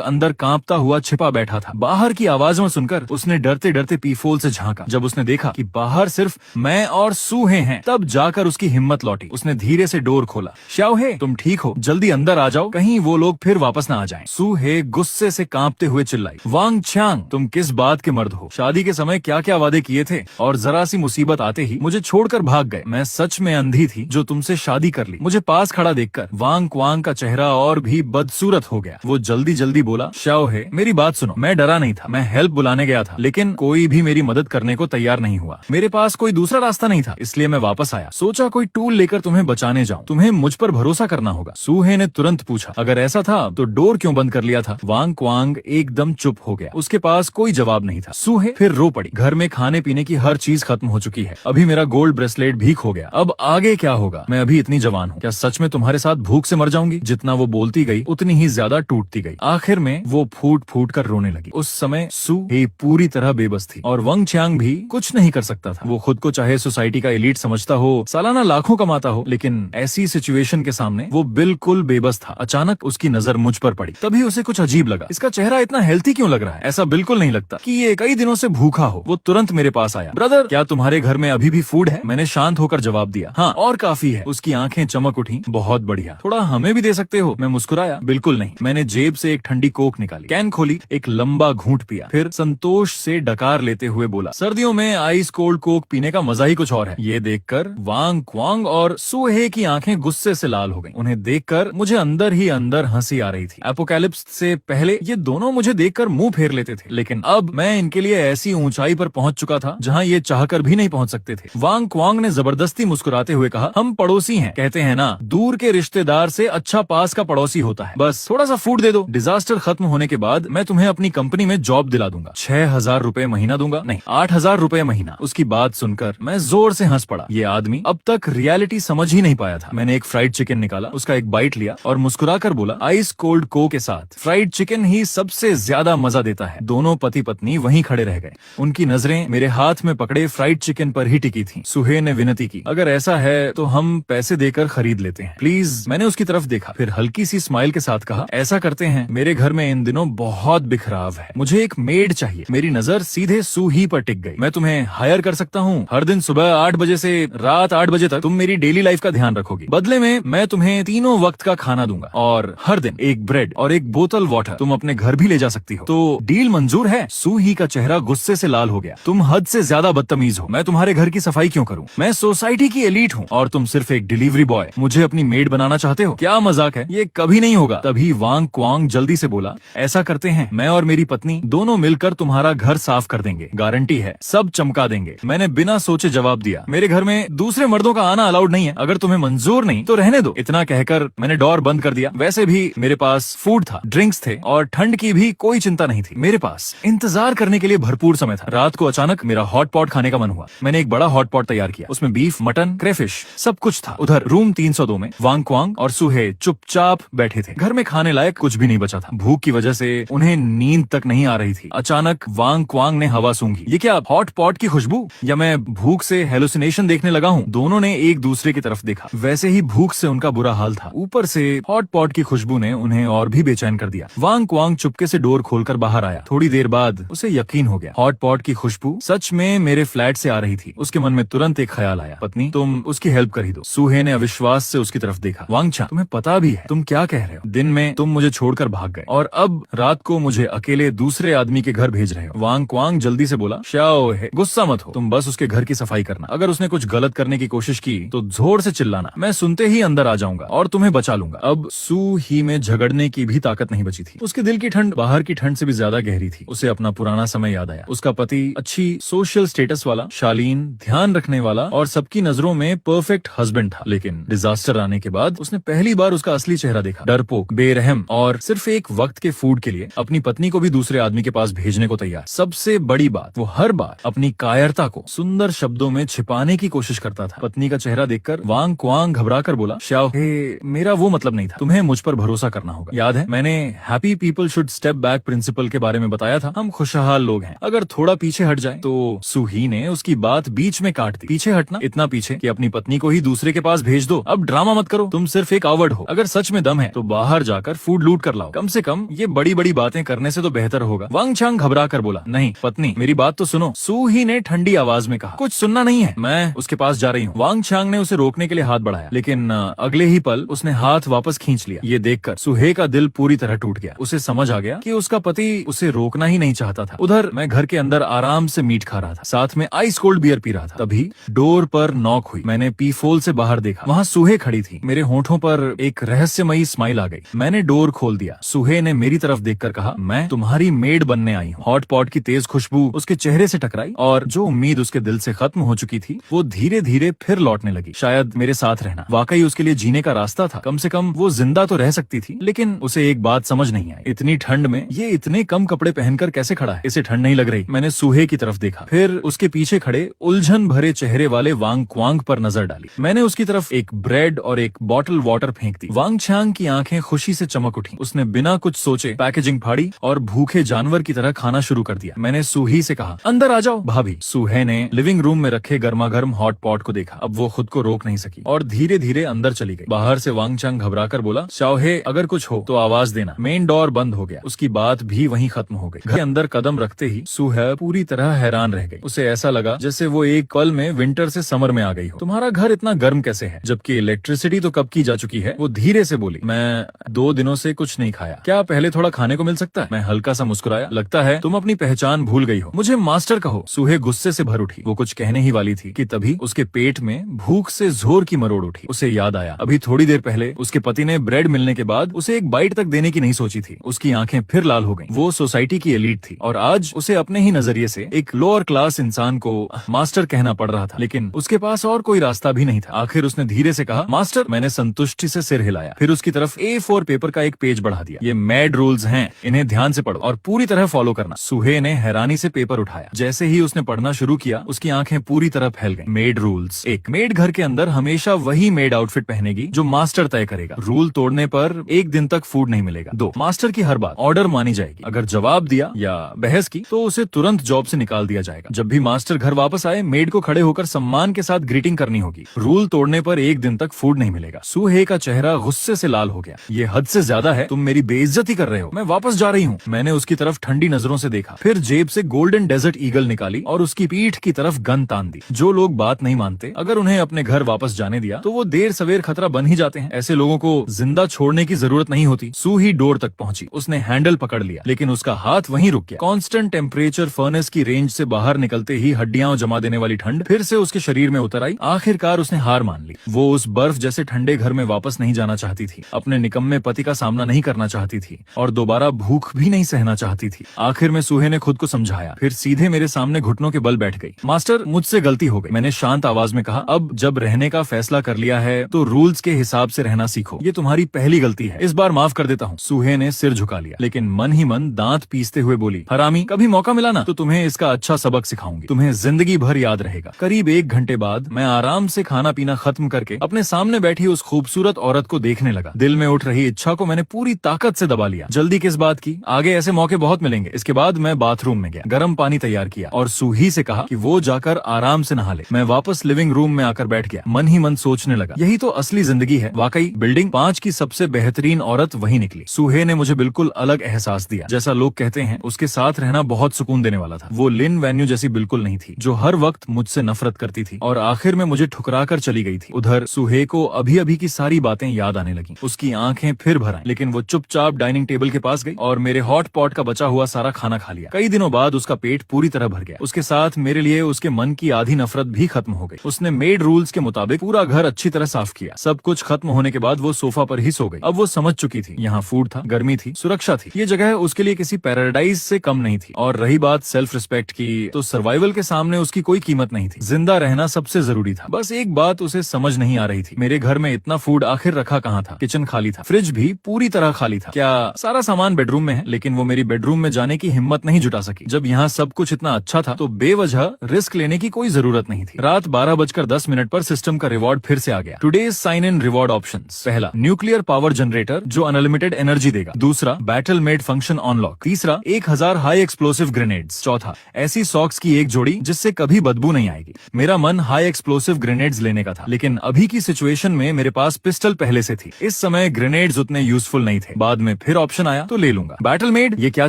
अंदर कांपता हुआ छिपा बैठा था। बाहर की आवाजों सुनकर उसने डरते डरते पीफोल से झांका। जब उसने देखा कि बाहर सिर्फ मैं और सूहे हैं, तब जाकर उसकी हिम्मत लौटी। उसने धीरे से डोर खोला। श्याओहे, तुम ठीक हो? जल्दी अंदर आ जाओ, कहीं वो लोग फिर वापस न आ जाएं। सूहे गुस्से से कांपते हुए चिल्लाई, वांग छांग, तुम किस बात के मर्द हो? शादी के समय क्या क्या वादे किए थे और जरा सी मुसीबत आते ही मुझे छोड़कर भाग गए। मैं सच में अंधी थी जो तुमसे शादी कर ली। मुझे पास खड़ा देखकर वांग क्वांग का चेहरा और भी बदसूरत हो गया। वो जल्दी जल्दी बोला, श्याओहे, मेरी बात सुनो, मैं डरा नहीं था। मैं हेल्प बुलाने गया था, लेकिन कोई भी मेरी मदद करने को तैयार नहीं हुआ। मेरे पास कोई दूसरा रास्ता नहीं था, इसलिए मैं वापस आया। सोचा कोई टूल लेकर तुम्हें बचाने जाऊं। तुम्हें मुझ पर भरोसा करना होगा। सूहे ने तुरंत पूछा, अगर ऐसा था तो डोर क्यों बंद कर लिया था? वांग क्वांग एकदम चुप हो गया। उसके पास कोई जवाब नहीं था। सूहे फिर रो पड़ी। घर में खाने पीने की हर चीज खत्म हो चुकी है। अभी मेरा गोल्ड ब्रेसलेट भी खो गया। अब आगे क्या होगा? मैं अभी इतनी जवान हूँ, क्या सच में तुम्हारे साथ भूख से मर जाऊंगी? जितना वो बोलती गई उतनी ही ज्यादा टूटती गई। आखिर में वो फूट फूट कर रोने लगी। उस समय सू ही पूरी तरह बेबस थी और वंग छियांग भी कुछ नहीं कर सकता था। वो खुद को चाहे सोसाइटी का एलीट समझता हो, सालाना लाखों कमाता हो, लेकिन ऐसी सिचुएशन के सामने वो बिल्कुल बेबस था। अचानक उसकी नजर मुझ पर पड़ी। तभी उसे कुछ अजीब लगा। इसका चेहरा इतना हेल्थी क्यों लग रहा है? ऐसा बिल्कुल नहीं लगता कि ये कई दिनों से भूखा हो। वो तुरंत मेरे पास आया। ब्रदर, क्या तुम्हारे घर में अभी भी फूड है? मैंने शांत होकर जवाब दिया, हाँ, और काफी है। उसकी आंखें चमक उठी। बहुत बढ़िया, थोड़ा हमें भी दे सकते हो? मैं मुस्कुराया, बिल्कुल नहीं। मैंने जेब से एक ठंडी कोक निकाली, कैन खोली, एक लंबा घूंट पिया, फिर संतोष से डकार लेते हुए बोला, सर्दियों में आइस कोल्ड कोक पीने का मजा ही कुछ और है। ये देखकर वांग क्वांग और सूहे की आंखें गुस्से से लाल हो गईं। उन्हें देखकर मुझे अंदर ही अंदर हंसी आ रही थी। एपोकैलिप्स से पहले ये दोनों मुझे देखकर मुंह फेर लेते थे, लेकिन अब मैं इनके लिए ऐसी ऊंचाई पर पहुंच चुका था जहां ये चाहकर भी नहीं पहुंच सकते थे। वांग क्वांग ने जबरदस्ती मुस्कुराते हुए कहा, हम पड़ोसी हैं, कहते हैं ना, दूर के रिश्तेदार से अच्छा पास का पड़ोसी होता है। बस थोड़ा सा फूड दे दो। डिजास्टर खत्म होने के बाद मैं तुम्हें अपनी कंपनी में जॉब दिला दूंगा। 6,000 रुपए महीना दूंगा, नहीं 8,000 रुपए महीना। उसकी बात सुनकर मैं जोर से हंस पड़ा। ये आदमी अब तक रियलिटी समझ ही नहीं पाया था। मैंने एक फ्राइड चिकन निकाला, उसका एक बाइट लिया और मुस्कुराकर बोला, आइस कोल्ड कोक के साथ फ्राइड चिकन ही सबसे ज्यादा मजा देता है। दोनों पति पत्नी वहीं खड़े रह गए। उनकी नजरें मेरे हाथ में पकड़े फ्राइड चिकन पर ही टिकी थी। सुहे ने विनती की, अगर ऐसा है तो हम पैसे देकर खरीद लेते हैं, प्लीज। मैंने उसकी तरफ देखा, फिर हल्की सी स्माइल के साथ कहा, ऐसा करते हैं, मेरे घर में इन दिनों बहुत बिखराव है, मुझे एक मेड चाहिए। मेरी नजर सीधे सूही पर टिक गई। मैं तुम्हें हायर कर सकता हूँ। हर दिन सुबह 8 बजे से रात 8 बजे तक तुम मेरी डेली लाइफ का ध्यान रखोगी। बदले में मैं तुम्हें तीनों वक्त का खाना दूंगा और हर दिन एक ब्रेड और एक बोतल वाटर तुम अपने घर भी ले जा सकती हो। तो डील मंजूर है? सूही का चेहरा गुस्से से लाल हो गया। तुम हद से ज्यादा बदतमीज हो। मैं तुम्हारे घर की सफाई क्यों करूं? मैं सोसाइटी की एलीट हूं और तुम सिर्फ एक डिलीवरी बॉय। मुझे अपनी मेड बनाना चाहते हो? क्या मजाक है, ये कभी नहीं होगा। तभी वांग क्वांग जल्दी से बोला, ऐसा करते हैं, मैं और मेरी पत्नी दोनों मिलकर तुम्हारा घर साफ कर देंगे, गारंटी है सब चमका देंगे। मैंने बिना सोचे जवाब दिया, मेरे घर में दूसरे मर्दों का आना अलाउड नहीं है, अगर तुम्हें मंजूर नहीं तो रहने दो। इतना कहकर मैंने डोर बंद कर दिया। वैसे भी मेरे पास फूड था, ड्रिंक्स थे और ठंड की भी कोई चिंता नहीं थी। मेरे पास इंतजार करने के लिए भरपूर समय था। रात को अचानक मेरा हॉट पॉट खाने का मन हुआ। मैंने एक बड़ा हॉट पॉट तैयार किया, उसमें बीफ, मटन, क्रेफिश सब कुछ था। उधर रूम 302 में वांग क्वांग और सूहे चुपचाप बैठे थे। घर में खाने लायक कुछ भी नहीं बचा था। भूख की वजह से उन्हें नींद तक नहीं आ रही थी। अचानक वांग क्वांग ने हवा सूंघी। ये क्या हॉट पॉट की खुशबू, या मैं भूख से हेलुसिनेशन देखने लगा हूँ? दोनों ने एक दूसरे की तरफ देखा। वैसे ही भूख से उनका बुरा हाल था, ऊपर से हॉट पॉट की खुशबू ने उन्हें और भी बेचैन कर दिया। वांग क्वांग चुपके से डोर खोलकर बाहर आया। थोड़ी देर बाद उसे यकीन हो गया, हॉट पॉट की खुशबू सच में मेरे फ्लैट से आ रही थी। उसके मन में तुरंत एक ख्याल आया, पत्नी तुम उसकी हेल्प कर ही दो। सूहे ने अविश्वास से उसकी तरफ देखा। वांग छा, तुम्हें पता भी है तुम क्या कह रहे हो? दिन में तुम मुझे छोड़कर भाग गए और अब रात को मुझे अकेले दूसरे आदमी के घर भेज रहे हो। वांग क्वांग जल्दी से बोला, श्याओ है, गुस्सा मत हो, तुम बस उसके घर की सफाई करना। अगर उसने कुछ गलत करने की कोशिश की तो जोर से चिल्लाना, मैं सुनते ही अंदर आ जाऊंगा और तुम्हें बचा लूंगा। अब सू ही में झगड़ने की भी ताकत नहीं बची थी। उसके दिल की ठंड बाहर की ठंड से भी ज्यादा गहरी थी। उसे अपना पुराना समय याद आया। उसका पति अच्छी सोशल स्टेटस वाला, शालीन, ध्यान रखने वाला और सबकी नजरों में परफेक्ट हस्बैंड था, लेकिन डिजास्टर आने के बाद उसने पहली बार उसका असली चेहरा देखा। डरपोक, बेरहम और सिर्फ एक वक्त के फूड के लिए अपनी पत्नी को भी दूसरे आदमी के पास भेजने को तैयार। सबसे बड़ी बात, वो हर बार अपनी कायरता को सुंदर शब्दों में छिपाने की कोशिश करता था। पत्नी का चेहरा देखकर वांग क्वांग घबरा कर बोला, श्याओ हे, मेरा वो मतलब नहीं था, तुम्हें मुझ पर भरोसा करना होगा। याद है मैंने happy people should step back principle के बारे में बताया था। हम खुशहाल लोग हैं, अगर थोड़ा पीछे हट जाए। तो सूही ने उसकी बात बीच में काट दी। पीछे हटना? इतना पीछे कि अपनी पत्नी को ही दूसरे के पास भेज दो। अब ड्रामा मत करो, तुम सिर्फ एक आवड़ हो। अगर सच में दम है तो बाहर जाकर फूड लूट कर लाओ। कम से कम ये बड़ी बड़ी बातें करने से तो बेहतर होगा। वांग चांग घबरा कर बोला, नहीं पत्नी, मेरी बात तो सुनो। सूही ने ठंडी आवाज में कहा, कुछ सुनना नहीं है, मैं उसके पास जा रही हूँ। वांग चांग ने उसे रोकने के लिए हाथ बढ़ाया, लेकिन अगले ही पल उसने हाथ वापस खींच लिया। ये देखकर सूहे का दिल पूरी तरह टूट गया। उसे समझ आ गया कि उसका पति उसे रोकना ही नहीं चाहता था। उधर मैं घर के अंदर आराम से मीट खा रहा था, साथ में आइस कोल्ड बियर पी रहा था। तभी डोर पर नॉक हुई। मैंने पी फोल से बाहर देखा, वहाँ सूहे खड़ी थी। मेरे होठों पर एक रहस्यमयी स्माइल आ गई। मैंने डोर खोल दिया। सूहे ने मेरी तरफ देखकर कहा, मैं तुम्हारी मेड बनने आई हूँ। हॉट पॉट की तेज खुशबू उसके चेहरे से टकराई और जो उम्मीद उसके दिल से खत्म हो चुकी थी वो धीरे धीरे फिर लौटने लगी। शायद मेरे साथ रहना वाकई उसके लिए जीने का रास्ता था। कम से कम वो जिंदा तो रह सकती थी। लेकिन उसे एक बात समझ नहीं आई, इतनी ठंड में ये इतने कम कपड़े पहनकर कैसे खड़ा है? इसे ठंड नहीं लग रही। मैंने सूहे की तरफ देखा, फिर उसके पीछे खड़े उलझन भरे चेहरे वाले वांग क्वांग पर नजर डाली। मैंने उसकी तरफ एक ब्रेड और एक बॉटल वाटर फेंक दी। वांग चांग की आंखें खुशी से चमक उठी। उसने बिना कुछ सोचे पैकेजिंग फाड़ी और भूखे जानवर की तरह खाना शुरू कर दिया। मैंने सूही से कहा, अंदर आ जाओ भाभी। सूहे ने लिविंग रूम में रखे गर्मा गर्म हॉट पॉट को देखा। अब वो खुद को रोक नहीं सकी और धीरे धीरे अंदर चली गई। बाहर से वांग चांग घबरा कर बोला, शाओहे, अगर कुछ हो तो आवाज देना। मेन डोर बंद हो गया। उसकी बात भी वहीं खत्म हो गई। घर के अंदर कदम रखते ही सूहे पूरी तरह हैरान रह गई। उसे ऐसा लगा जैसे वो एक पल में विंटर से समर में आ गई हो। तुम्हारा घर इतना गर्म कैसे है, जबकि इलेक्ट्रिसिटी तो कब की जा चुकी है? वो धीरे से बोली, मैं 2 दिनों से कुछ नहीं खाया, क्या पहले थोड़ा खाने को मिल सकता है? मैं हल्का सा मुस्कुराया, लगता है तुम अपनी पहचान भूल गई हो, मुझे मास्टर कहो। सूहे गुस्से से भर उठी। वो कुछ कहने ही वाली थी कि तभी उसके पेट में भूख से जोर की मरोड़ उठी। उसे याद आया, अभी थोड़ी देर पहले उसके पति ने ब्रेड मिलने के बाद उसे एक बाइट तक देने की नहीं सोची थी। उसकी आंखें फिर लाल हो गईं। वो सोसाइटी की एलीट थी और आज उसे अपने ही नजरिए से एक लोअर क्लास इंसान को मास्टर कहना पड़ रहा था। लेकिन उसके पास और कोई रास्ता भी नहीं था। आखिर उसने धीरे से कहा, मास्टर। मैंने संतुष्टि से सिर हिलाया, फिर उसकी तरफ A4 पेपर का एक पेज बढ़ा दिया। ये मैड रूल्स हैं, इन्हें ध्यान से पढ़ो और पूरी तरह फॉलो करना। सूहे ने हैरानी से पेपर उठाया। जैसे ही उसने पढ़ना शुरू किया, उसकी आंखें पूरी तरह फैल गईं। Made rules. 1, मेड घर के अंदर हमेशा वही मेड आउटफिट पहनेगी जो मास्टर तय करेगा। रूल तोड़ने पर 1 दिन तक फूड नहीं मिलेगा। 2, मास्टर की हर बात ऑर्डर मानी जाएगी। अगर जवाब दिया या बहस की तो उसे तुरंत जॉब से निकाल दिया जाएगा। जब भी मास्टर घर वापस आए, मेड को खड़े होकर सम्मान के साथ ग्रीटिंग करनी होगी। रूल तोड़ने पर 1 दिन तक फूड नहीं मिलेगा। सूहे का चेहरा गुस्से से लाल हो गया। ये हद से ज्यादा है, तुम मेरी बेइज्जती कर रहे हो। मैं वापस जा रही हूँ। मैंने उसकी तरफ ठंडी नजरों से देखा, फिर जेब से गोल्डन डेजर्ट ईगल निकाली और उसकी पीठ की तरफ गन तान दी। जो लोग बात नहीं मानते, अगर उन्हें अपने घर वापस जाने दिया तो वो देर सवेर खतरा बन ही जाते हैं। ऐसे लोगों को जिंदा छोड़ने की जरूरत नहीं होती। सूही डोर तक पहुंची। उसने हैंडल पकड़ लिया, लेकिन उसका हाथ वहीं रुक गया। कांस्टेंट टेम्परेचर फर्नेस की रेंज से बाहर निकलते ही हड्डियां जमा देने वाली ठंड फिर से उसके शरीर में उतर आई। आखिरकार उसने हार मान ली। वो उस बर्फ जैसे ठंडे घर में वापस नहीं जाना चाहती थी, अपने निकम्मे पति का सामना नहीं करना चाहती थी और दोबारा भूख भी नहीं सहना चाहती थी। आखिर में सूहे ने खुद को समझाया, फिर सीधे मेरे सामने घुटनों के बल बैठ गई। मास्टर, मुझसे गलती हो गई, मैंने शांत आवाज में कहा। अब जब रहने का फैसला कर लिया है तो रूल्स के हिसाब से रहना सीखो। ये तुम्हारी पहली गलती है, इस बार माफ कर देता हूँ। सूहे ने सिर झुका लिया, लेकिन मन ही मन दांत पीसते हुए बोली, हरामी, कभी मौका मिला ना तो तुम्हें इसका अच्छा सबक सिखाऊंगी, तुम्हें जिंदगी भर याद रहेगा। करीब 1 घंटे बाद मैं आराम से खाना पीना खत्म करके अपने सामने बैठी उस खूबसूरत औरत को देखने लगा। दिल में उठ रही इच्छा को मैंने पूरी ताकत से दबा लिया। जल्दी किस बात की, आगे ऐसे मौके बहुत मिलेंगे। इसके बाद मैं बाथरूम में गया, गर्म पानी तैयार किया और सूही से कहा कि वो जाकर आराम से नहा ले। मैं वापस लिविंग रूम में आकर बैठ गया। मन ही मन सोचने लगा, यही तो असली जिंदगी है। वाकई बिल्डिंग 5 की सबसे बेहतरीन औरत वही निकली। सूहे ने मुझे बिल्कुल अलग एहसास दिया। जैसा लोग कहते हैं, उसके साथ रहना बहुत सुकून देने वाला था। वो लिन वेन्यू जैसी बिल्कुल नहीं थी, जो हर वक्त मुझसे नफरत करती थी और आखिर में मुझे ठुकरा कर चली गई थी। उधर सूहे को अभी अभी की सारी बातें याद आने लगी। उसकी आंखें फिर भर आईं, लेकिन वो चुपचाप डाइनिंग टेबल के पास गई और मेरे हॉट पॉट का बचा हुआ सारा खाना खा लिया। कई दिनों बाद उसका पेट पूरी तरह भर गया। उसके साथ मेरे लिए उसके मन की आधी नफरत भी खत्म हो गई। उसने मेड रूल्स के मुताबिक पूरा घर अच्छी तरह साफ किया। सब कुछ खत्म होने के बाद वो सोफा पर ही सो गई। अब वो समझ चुकी थी, यहाँ फूड था, गर्मी थी, सुरक्षा थी। ये जगह उसके लिए किसी पैराडाइज से कम नहीं थी। और रही बात सेल्फ रिस्पेक्ट की, तो सर्वाइवल के सामने उसकी कोई कीमत नहीं थी। जिंदा रहना सबसे जरूरी था। बस एक बात उसे समझ नहीं आ रही थी, मेरे घर में इतना फूड आखिर रखा कहाँ था। किचन खाली था, फ्रिज भी पूरी तरह खाली गई था। क्या सारा सामान बेडरूम में है, लेकिन वो मेरी बेडरूम में जाने की हिम्मत नहीं जुटा सकी। जब यहाँ सब कुछ इतना अच्छा था तो बेवजह रिस्क लेने की कोई जरूरत नहीं थी। रात 12:10 पर सिस्टम का रिवॉर्ड फिर से आ गया। Today's sign in reward options. पहला, न्यूक्लियर पावर जनरेटर जो अनलिमिटेड एनर्जी देगा। दूसरा, बैटल मेड फंक्शन अनलॉक। तीसरा, 1000 हाई एक्सप्लोसिव ग्रेनेड्स। चौथा, ऐसी सॉक्स की एक जोड़ी जिससे कभी बदबू नहीं आएगी। मेरा मन हाई एक्सप्लोसिव ग्रेनेड्स लेने का था, लेकिन अभी की सिचुएशन में मेरे पास पिस्टल पहले से थी। इस समय ग्रेनेड्स उतने यूजफुल नहीं थे। बाद में फिर ऑप्शन आया तो ले लूंगा। बैटल मेड ये क्या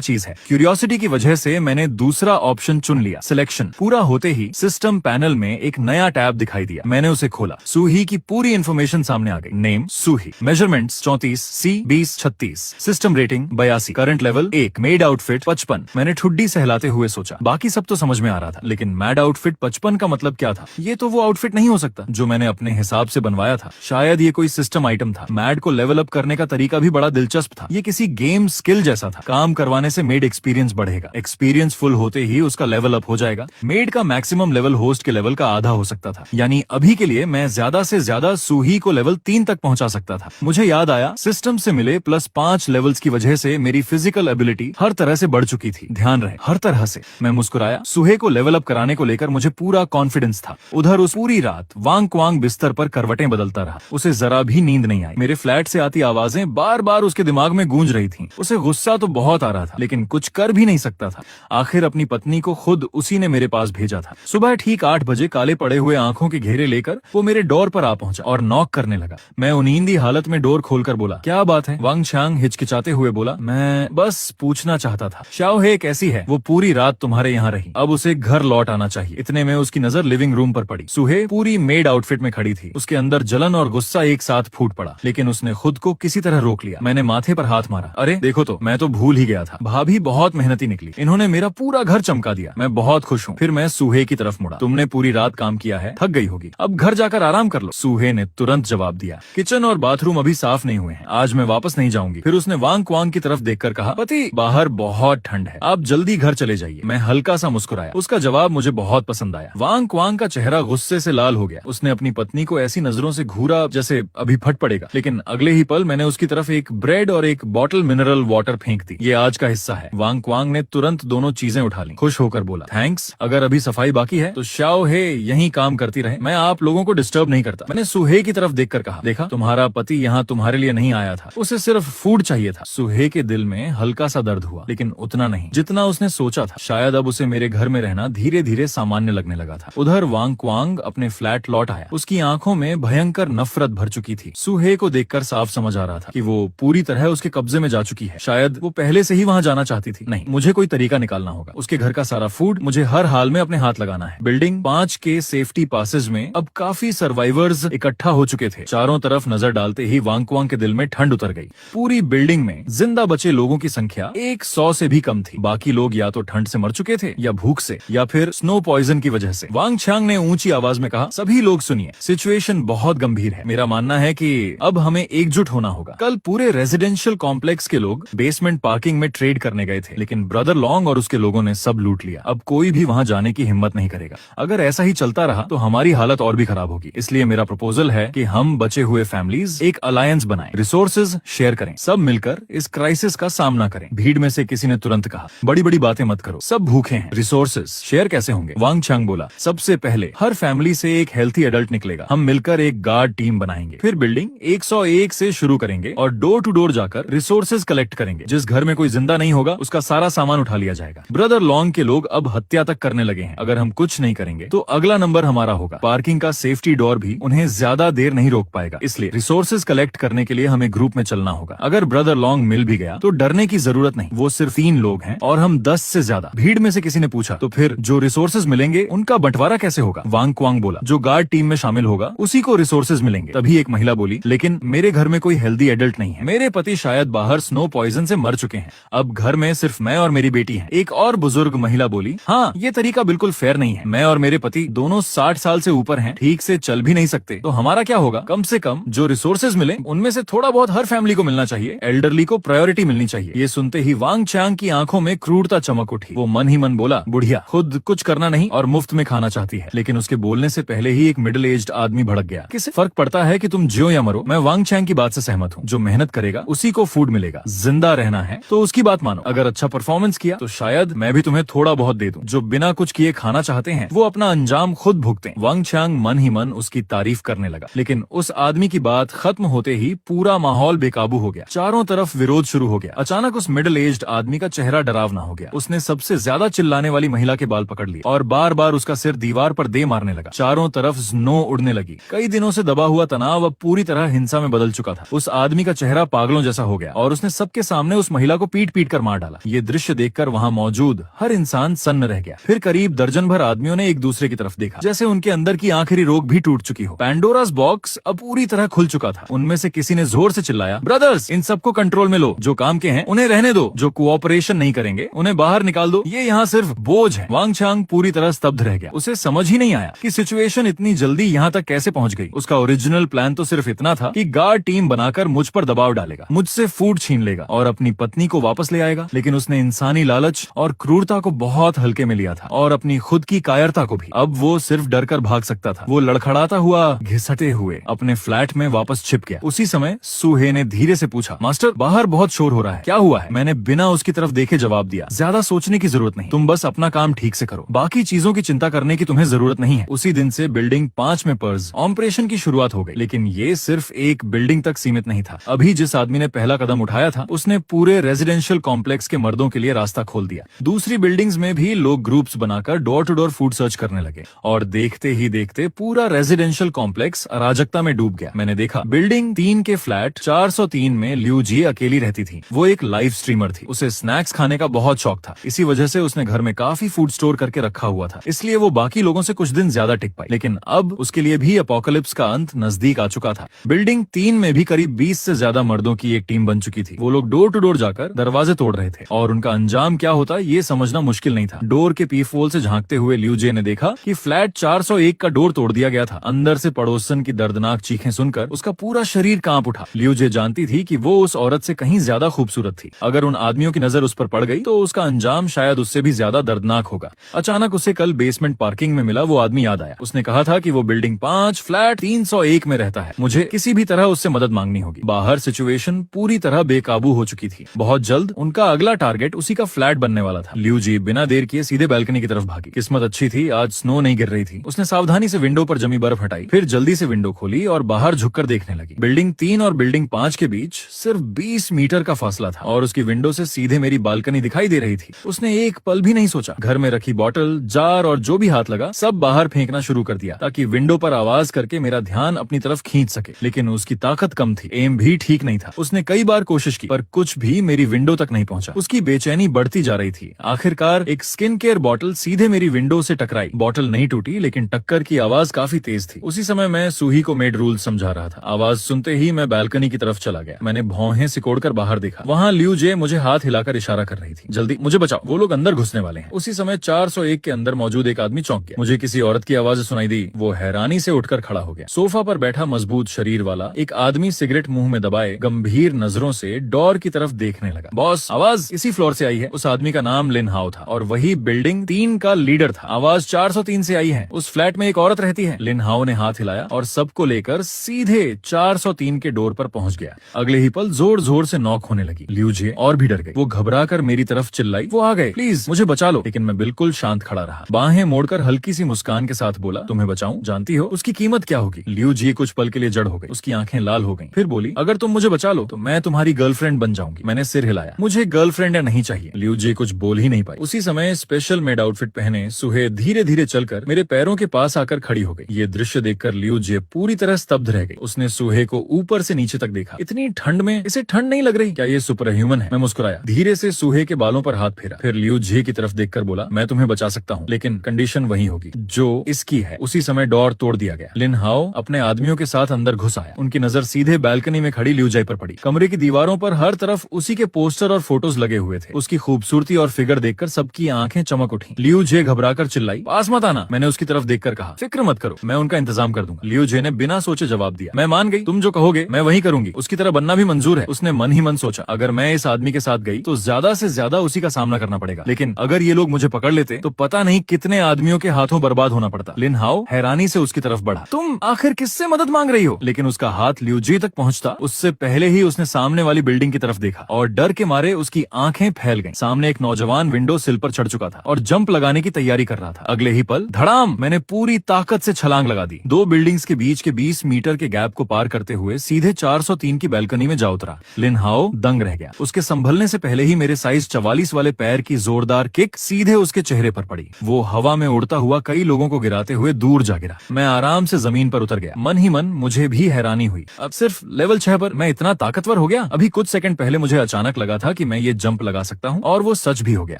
चीज है? क्यूरियोसिटी की वजह से मैंने दूसरा ऑप्शन चुन लिया। सिलेक्शन पूरा होते ही सिस्टम पैनल में एक नया टैब दिखाई दिया। मैंने उसे खोला। सूही की पूरी इन्फॉर्मेशन सामने आ गई। नेम सूही, मेजरमेंट्स 34, सी 20 36, system rating 82, current level 1, made outfit 55। मैंने ठुड्डी सहलाते हुए सोचा, बाकी सब तो समझ में आ रहा था, लेकिन मैड आउटफिट 55 का मतलब क्या था? ये तो वो आउटफिट नहीं हो सकता जो मैंने अपने हिसाब से बनवाया था। शायद ये कोई सिस्टम आइटम था। मैड को लेवल अप करने का तरीका भी बड़ा दिलचस्प था। ये किसी गेम स्किल जैसा था। काम करवाने से मेड एक्सपीरियंस बढ़ेगा। एक्सपीरियंस फुल होते ही उसका लेवल अप हो जाएगा। मेड का मैक्सिमम लेवल होस्ट के लेवल का आधा हो सकता था। यानी अभी के लिए मैं ज्यादा से ज्यादा सूही को लेवल 3 तक पहुंचा सकता था। मुझे याद आया, सिस्टम से मिले +5 लेवल्स की वजह से मेरी फिजिकल एबिलिटी हर तरह से बढ़ चुकी थी। ध्यान रहे, हर तरह से। मैं मुस्कुराया। सूहे को लेवल अप कराने को लेकर मुझे पूरा कॉन्फिडेंस था। उधर उस पूरी रात वांग क्वांग बिस्तर पर करवटें बदलता रहा। उसे जरा भी नींद नहीं आई। मेरे फ्लैट से आती आवाजें बार बार उसके दिमाग में गूंज रही थीं। उसे गुस्सा तो बहुत आ रहा था, लेकिन कुछ कर भी नहीं सकता था। आखिर अपनी पत्नी को खुद उसी ने मेरे पास भेजा था। सुबह ठीक 8 बजे काले पड़े हुए आंखों के घेरे लेकर वो मेरे डोर पर आ पहुंचा और नॉक करने लगा। मैं उनींदी हालत में डोर खोलकर बोला, क्या बात है? वांग छांग हिचकिचाते हुए बोला, मैं बस पूछना चाहता था, शाओ हे कैसी है? वो पूरी रात तुम्हारे यहाँ रही, अब उसे घर लौट आना चाहिए। इतने में उसकी नजर लिविंग रूम पर पड़ी। सुहे पूरी मेड आउटफिट में खड़ी थी। उसके अंदर जलन और गुस्सा एक साथ फूट पड़ा, लेकिन उसने खुद को किसी तरह रोक लिया। मैंने माथे पर हाथ मारा। अरे देखो तो, मैं तो भूल ही गया था। भाभी बहुत मेहनती निकली। इन्होंने मेरा पूरा घर चमका दिया। मैं बहुत खुश हूँ। फिर मैं सूहे की तरफ मुड़ा। तुमने पूरी रात काम किया है, थक गई होगी, अब घर जाकर आराम कर लो। सूहे ने तुरंत जवाब दिया, किचन और बाथरूम अभी साफ नहीं हुए हैं, आज मैं वापस नहीं जाऊंगी। फिर उसने वांग क्वांग की तरफ देखकर कहा, पति बाहर बहुत ठंड है, आप जल्दी घर चले जाइए। मैं हल्का सा मुस्कुराया। उसका जवाब मुझे बहुत पसंद आया। वांग क्वांग का चेहरा गुस्से से लाल हो गया। उसने अपनी पत्नी को ऐसी नजरों से घूरा जैसे अभी फट पड़ेगा, लेकिन अगले ही पल मैंने उसकी तरफ एक ब्रेड और एक बॉटल मिनरल वाटर फेंक दी। ये आज का हिस्सा है। वांग क्वांग ने तुरंत दोनों चीजें उठा ली। खुश होकर बोला, थैंक्स। अगर अभी सफाई बाकी है तो शाओ हे यहीं काम करती रहे, मैं आप लोगों को डिस्टर्ब नहीं करता। मैंने सुहे की तरफ देखकर कहा, देखा तुम्हारा पति यहाँ तुम्हारे लिए नहीं आया था, उसे सिर्फ फूड चाहिए था। सुहे के दिल में हल्का सा दर्द हुआ, लेकिन उतना नहीं जितना उसने सोचा था। शायद अब उसे मेरे घर में रहना धीरे धीरे सामान्य लगने लगा था। उधर वांग क्वांग अपने फ्लैट लौट आया। उसकी आंखों में भयंकर नफरत भर चुकी थी। सुहे को देखकर साफ समझ आ रहा था कि वो पूरी तरह उसके कब्जे में जा चुकी है। शायद वो पहले से ही वहाँ जाना चाहती थी। नहीं, मुझे कोई तरीका निकालना होगा। उसके घर का सारा फूड मुझे हर हाल में अपने हाथ लगाना है। बिल्डिंग 5 के सेफ्टी पासेज में अब काफी सर्वाइवर्स इकट्ठा हो चुके थे। चारों तरफ नजर डालते ही वांग क्वांग के दिल में ठंड उतर गई। पूरी बिल्डिंग में जिंदा बचे लोगों की संख्या 100 से भी कम थी। बाकी लोग या तो ठंड से मर चुके थे, या भूख से, या फिर स्नो पॉइजन की वजह से। वांग छांग ने ऊंची आवाज में कहा, सभी लोग सुनिए, सिचुएशन बहुत गंभीर है। मेरा मानना है कि अब हमें एकजुट होना होगा। कल पूरे रेजिडेंशियल कॉम्प्लेक्स के लोग बेसमेंट पार्किंग में ट्रेड करने गए थे, लेकिन ब्रदर लॉन्ग और उसके लोगों ने सब लूट लिया। अब कोई भी वहाँ जाने की हिम्मत नहीं करेगा। अगर ऐसा ही चलता रहा तो हमारी हालत और भी खराब होगी। इसलिए मेरा प्रपोजल है कि हम बचे हुए फैमिलीज एक अलायंस बनाएं, रिसोर्सेज शेयर करें, सब मिलकर इस क्राइसिस का सामना करें। भीड़ में से किसी ने तुरंत कहा, बड़ी बड़ी बातें मत करो, सब भूखे हैं, रिसोर्सेज शेयर कैसे होंगे? वांग छांग बोला, सबसे पहले हर फैमिली से एक हेल्थी एडल्ट निकलेगा। हम मिलकर एक गार्ड टीम बनाएंगे। फिर बिल्डिंग 101 से शुरू करेंगे और डोर टू डोर जाकर रिसोर्सेज कलेक्ट करेंगे। जिस घर में कोई जिंदा नहीं होगा उसका सारा सामान उठा लिया जाएगा। ब्रदर लॉन्ग के लोग अब हत्या तक करने लगे हैं। अगर हम कुछ नहीं करेंगे तो अगला नंबर हमारा होगा। पार्किंग का सेफ्टी डोर भी उन्हें ज्यादा देर नहीं रोक पाएगा। इसलिए रिसोर्सेज कलेक्ट करने के लिए हमें ग्रुप में चलना होगा। अगर ब्रदर लॉन्ग मिल भी गया तो डरने की जरूरत नहीं, वो सिर्फ 3 लोग हैं और हम 10 से ज्यादा। भीड़ में से किसी ने पूछा, तो फिर जो रिसोर्सेज मिलेंगे उनका बंटवारा कैसे होगा? वांग क्वांग बोला, जो गार्ड टीम में शामिल होगा उसी को रिसोर्सेज मिलेंगे। तभी एक महिला बोली, लेकिन मेरे घर में कोई हेल्दी एडल्ट नहीं है। मेरे पति शायद बाहर स्नो पॉइजन से मर चुके हैं। अब घर में सिर्फ मैं और मेरी बेटी है। एक और बुजुर्ग महिला बोली, हाँ ये तरीका बिल्कुल फेयर नहीं है। मैं और मेरे पति दोनों 60 साल से ऊपर हैं, ठीक से चल भी नहीं सकते, तो हमारा क्या होगा? कम से कम जो रिसोर्सेज मिले उनमें से थोड़ा बहुत हर फैमिली को मिलना चाहिए। एल्डरली को प्रायोरिटी मिलनी चाहिए। ये सुनते ही वांग छांग की आंखों में क्रूरता चमक उठी। वो मन ही मन बोला, बुढ़िया खुद कुछ करना नहीं और मुफ्त में खाना चाहती है। लेकिन उसके बोलने से पहले ही एक मिडिल एज्ड आदमी भड़क गया, किसे फर्क पड़ता है कि तुम जियो या मरो? मैं वांग छांग की बात से सहमत हूँ। जो मेहनत करेगा उसे उसी को फूड मिलेगा। जिंदा रहना है तो उसकी बात मानो, अगर अच्छा परफॉर्मेंस किया तो शायद मैं भी तुम्हें थोड़ा बहुत दे दूं। जो बिना कुछ किए खाना चाहते हैं वो अपना अंजाम खुद भुगतें। वांग चांग मन ही मन उसकी तारीफ करने लगा, लेकिन उस आदमी की बात खत्म होते ही पूरा माहौल बेकाबू हो गया। चारों तरफ विरोध शुरू हो गया। अचानक उस मिडिल एज्ड आदमी का चेहरा डरावना हो गया। उसने सबसे ज्यादा चिल्लाने वाली महिला के बाल पकड़ लिए और बार बार उसका सिर दीवार पर दे मारने लगा। चारों तरफ स्नो उड़ने लगी। कई दिनों से दबा हुआ तनाव अब पूरी तरह हिंसा में बदल चुका था। उस आदमी का चेहरा पागलों जैसा हो गया और उसने सबके सामने उस महिला को पीट पीट कर मार डाला। ये दृश्य देखकर वहाँ मौजूद हर इंसान सन्न रह गया। फिर करीब दर्जन भर आदमियों ने एक दूसरे की तरफ देखा, जैसे उनके अंदर की आखिरी रोक भी टूट चुकी हो। पैंडोरास बॉक्स अब पूरी तरह खुल चुका था। उनमें से किसी ने जोर से चिल्लाया, ब्रदर्स, इन सबको कंट्रोल में लो। जो काम के हैं उन्हें रहने दो, जो कोऑपरेशन नहीं करेंगे उन्हें बाहर निकाल दो। ये यहाँ सिर्फ बोझ है। वांग चांग पूरी तरह स्तब्ध रह गया। उसे समझ ही नहीं आया कि सिचुएशन इतनी जल्दी यहाँ तक कैसे पहुँच गई। उसका ओरिजिनल प्लान तो सिर्फ इतना था कि गार्ड टीम बनाकर मुझ पर दबाव डालेगा, मुझसे फूड छीन लेगा और अपनी पत्नी को वापस ले आएगा। लेकिन उसने इंसानी लालच और क्रूरता को बहुत हल्के में लिया था और अपनी खुद की कायरता को भी। अब वो सिर्फ डर कर भाग सकता था। वो लड़खड़ाता हुआ घिसटे हुए अपने फ्लैट में वापस छिप गया। उसी समय सूहे ने धीरे से पूछा, मास्टर, बाहर बहुत शोर हो रहा है, क्या हुआ है? मैंने बिना उसकी तरफ देखे जवाब दिया, ज्यादा सोचने की जरूरत नहीं, तुम बस अपना काम ठीक से करो, बाकी चीजों की चिंता करने की तुम्हें जरूरत नहीं है। उसी दिन से बिल्डिंग 5 में पर्स ऑपरेशन की शुरुआत हो गई। लेकिन ये सिर्फ एक बिल्डिंग तक सीमित नहीं था। अभी जिस आदमी ने पहला कदम उठाया था उसने पूरे रेजिडेंशियल कॉम्प्लेक्स के मर्दों के लिए रास्ता खोल दिया। दूसरी बिल्डिंग्स में भी लोग ग्रुप्स बनाकर door to door food search करने लगे और देखते ही देखते पूरा रेजिडेंशियल कॉम्प्लेक्स अराजकता में डूब गया। मैंने देखा, बिल्डिंग 3 के फ्लैट 403 में लियू जी अकेली रहती थी। वो एक लाइव स्ट्रीमर थी। उसे स्नैक्स खाने का बहुत शौक था। इसी वजह से उसने घर में काफी फूड स्टोर करके रखा हुआ था, इसलिए वो बाकी लोगों से कुछ दिन ज्यादा टिक पाई। लेकिन अब उसके लिए भी अपोकलिप्स का अंत नजदीक आ चुका था। बिल्डिंग 3 में भी करीब 20 से ज्यादा मर्दों की एक टीम बन चुकी थी। वो लोग डोर टू डोर जाकर दरवाजे तोड़ रहे थे और उनका अंजाम क्या होता ये समझना मुश्किल नहीं था। डोर के पीप होल से झांकते हुए लियू जे ने देखा कि फ्लैट 401 का डोर तोड़ दिया गया था। अंदर से पड़ोसन की दर्दनाक चीखें सुनकर उसका पूरा शरीर कांप उठा। लियू जे जानती थी कि वो उस औरत से कहीं ज्यादा खूबसूरत थी। अगर उन आदमियों की नजर उस पर पड़ गई तो उसका अंजाम शायद उससे भी ज्यादा दर्दनाक होगा। अचानक उसे कल बेसमेंट पार्किंग में मिला वो आदमी याद आया। उसने कहा था कि वो बिल्डिंग 5 फ्लैट 301 में रहता है। मुझे किसी भी तरह उससे मदद मांगनी होगी। बाहर सिचुएशन पूरी तरह बेकाबू हो चुकी थी। बहुत जल्द उनका अगला टारगेट उसी का फ्लैट बनने वाला था। लियू जी बिना देर किए सीधे बालकनी की तरफ भागी। किस्मत अच्छी थी, आज स्नो नहीं गिर रही थी। उसने सावधानी से विंडो पर जमी बर्फ हटाई, फिर जल्दी से विंडो खोली और बाहर झुककर देखने लगी। बिल्डिंग 3 और बिल्डिंग 5 के बीच सिर्फ 20 मीटर का फासला था और उसकी विंडो से सीधे मेरी बालकनी दिखाई दे रही थी। उसने एक पल भी नहीं सोचा। घर में रखी बॉटल, जार और जो भी हाथ लगा सब बाहर फेंकना शुरू कर दिया ताकि विंडो पर आवाज करके मेरा ध्यान अपनी तरफ खींच सके। लेकिन उसकी ताकत कम थी, एम भी ठीक नहीं था। उसने कई बार कोशिश की पर कुछ भी मेरी विंडो तक नहीं पहुंचा। उसकी बेचैनी बढ़ती जा रही थी। आखिरकार एक स्किन केयर बॉटल सीधे मेरी विंडो से टकराई। बॉटल नहीं टूटी लेकिन टक्कर की आवाज काफी तेज थी। उसी समय मैं सूही को मेड रूल समझा रहा था। आवाज सुनते ही मैं बालकनी की तरफ चला गया। मैंने भौहें सिकोड़कर बाहर देखा। वहाँ लियू जे मुझे हाथ हिलाकर इशारा कर रही थी, जल्दी मुझे बचाओ, वो लोग अंदर घुसने वाले हैं। उसी समय 401 के अंदर मौजूद एक आदमी चौंक गया। मुझे किसी औरत की आवाज सुनाई दी। वो हैरानी से उठकर खड़ा हो गया। सोफा पर बैठा मजबूत शरीर वाला एक आदमी सिगरेट मुंह में दबाए गंभीर नजरों से डोर की तरफ देखने लगा। बॉस, आवाज इसी फ्लोर से आई है। उस आदमी का नाम लिन हाओ था और वही बिल्डिंग 3 का लीडर था। आवाज 403 से आई है। उस फ्लैट में एक औरत रहती है। लिन हाओ ने हाथ हिलाया और सबको लेकर सीधे 403 के डोर पर पहुंच गया। अगले ही पल जोर जोर से नॉक होने लगी। लियू जे और भी डर गई। वो घबरा कर मेरी तरफ चिल्लाई, वो आ गए, प्लीज मुझे बचा लो। लेकिन मैं बिल्कुल शांत खड़ा रहा। बाहें मोड़कर हल्की सी मुस्कान के साथ बोला, तुम्हें बचाऊं? जानती हो उसकी कीमत क्या होगी? लियू जी कुछ पल के लिए जड़ हो गई। उसकी आंखें लाल हो गईं। फिर बोली, अगर तुम मुझे बचा लो तो मैं तुम्हारी गर्लफ्रेंड बन जाऊंगी। मैंने सिर हिलाया। मुझे गर्लफ्रेंड या नहीं चाहिए। लियू जी कुछ बोल ही नहीं पाई। उसी समय स्पेशल मेड आउटफिट पहने सुहे धीरे धीरे चलकर मेरे पैरों के पास आकर खड़ी हो गई। ये दृश्य देखकर लियू जे पूरी तरह स्तब्ध रह गई। उसने सुहे को ऊपर से नीचे तक देखा। इतनी ठंड में इसे ठंड नहीं लग रही क्या? ये सुपर ह्यूमन है। मैं मुस्कुराया। धीरे से सुहे के बालों पर हाथ फेरा। फिर लियू जे की तरफ देखकर बोला, मैं तुम्हें बचा सकता हूँ लेकिन कंडीशन वही होगी जो इसकी है। उसी समय डोर तोड़ दिया गया। लिन हाओ अपने आदमियों के साथ अंदर घुस आया। उनकी नजर सीधे बालकनी में खड़ी लियू जे पर पड़ी। कमरे की दीवारों पर हर तरफ उसी के पोस्टर और फोटोज लगे हुए थे। उसकी खूबसूरती और फिगर देखकर सबकी आंखें चमक उठी। लियू जे घबराकर चिल्लाई, पास मत आना। मैंने उसकी तरफ देखकर कहा, फिक्र मत करो, मैं उनका इंतजाम कर दूंगा। लियू जे ने बिना सोचे जवाब दिया, मैं मान गई, तुम जो कहोगे मैं वही करूंगी। उसकी तरह बनना भी मंजूर है। उसने मन ही मन सोचा, अगर मैं इस आदमी के साथ गई तो ज्यादा से ज्यादा उसी का सामना करना पड़ेगा, लेकिन अगर ये लोग मुझे पकड़ लेते तो पता नहीं कितने आदमियों के हाथों बर्बाद होना पड़ता। लिन हाओ हैरानी से उसकी तरफ बढ़ा, तुम आखिर किससे मदद मांग रही हो? लेकिन उसका हाथ लियू जी तक पहुंचता उससे पहले ही उसने सामने वाली बिल्डिंग की तरफ देखा और डर के मारे उसकी आंखें फैल गईं। सामने एक नौजवान विंडो सिल पर चढ़ चुका था और जंप लगाने की तैयारी कर रहा था। अगले ही पल धड़ाम, मैंने पूरी ताकत से छलांग लगा दी। दो बिल्डिंग्स के बीच के 20 मीटर के गैप को पार करते हुए सीधे 403 की बैल्कनी में जा उतरा। लिन हाओ दंग रह गया। उसके संभलने से पहले ही मेरे साइज 44 वाले पैर की जोरदार किक सीधे उसके चेहरे पर पड़ी। वो हवा में उड़ता हुआ कई लोगों को गिराते हुए दूर जा गिरा। मैं आराम से जमीन पर उतर गया। मन ही मन मुझे भी हैरानी हुई, अब सिर्फ लेवल 6 पर मैं इतना ताकतवर हो गया। अभी कुछ सेकंड पहले मुझे अचानक लगा था कि मैं ये जंप लगा सकता हूँ और वो सच भी हो गया।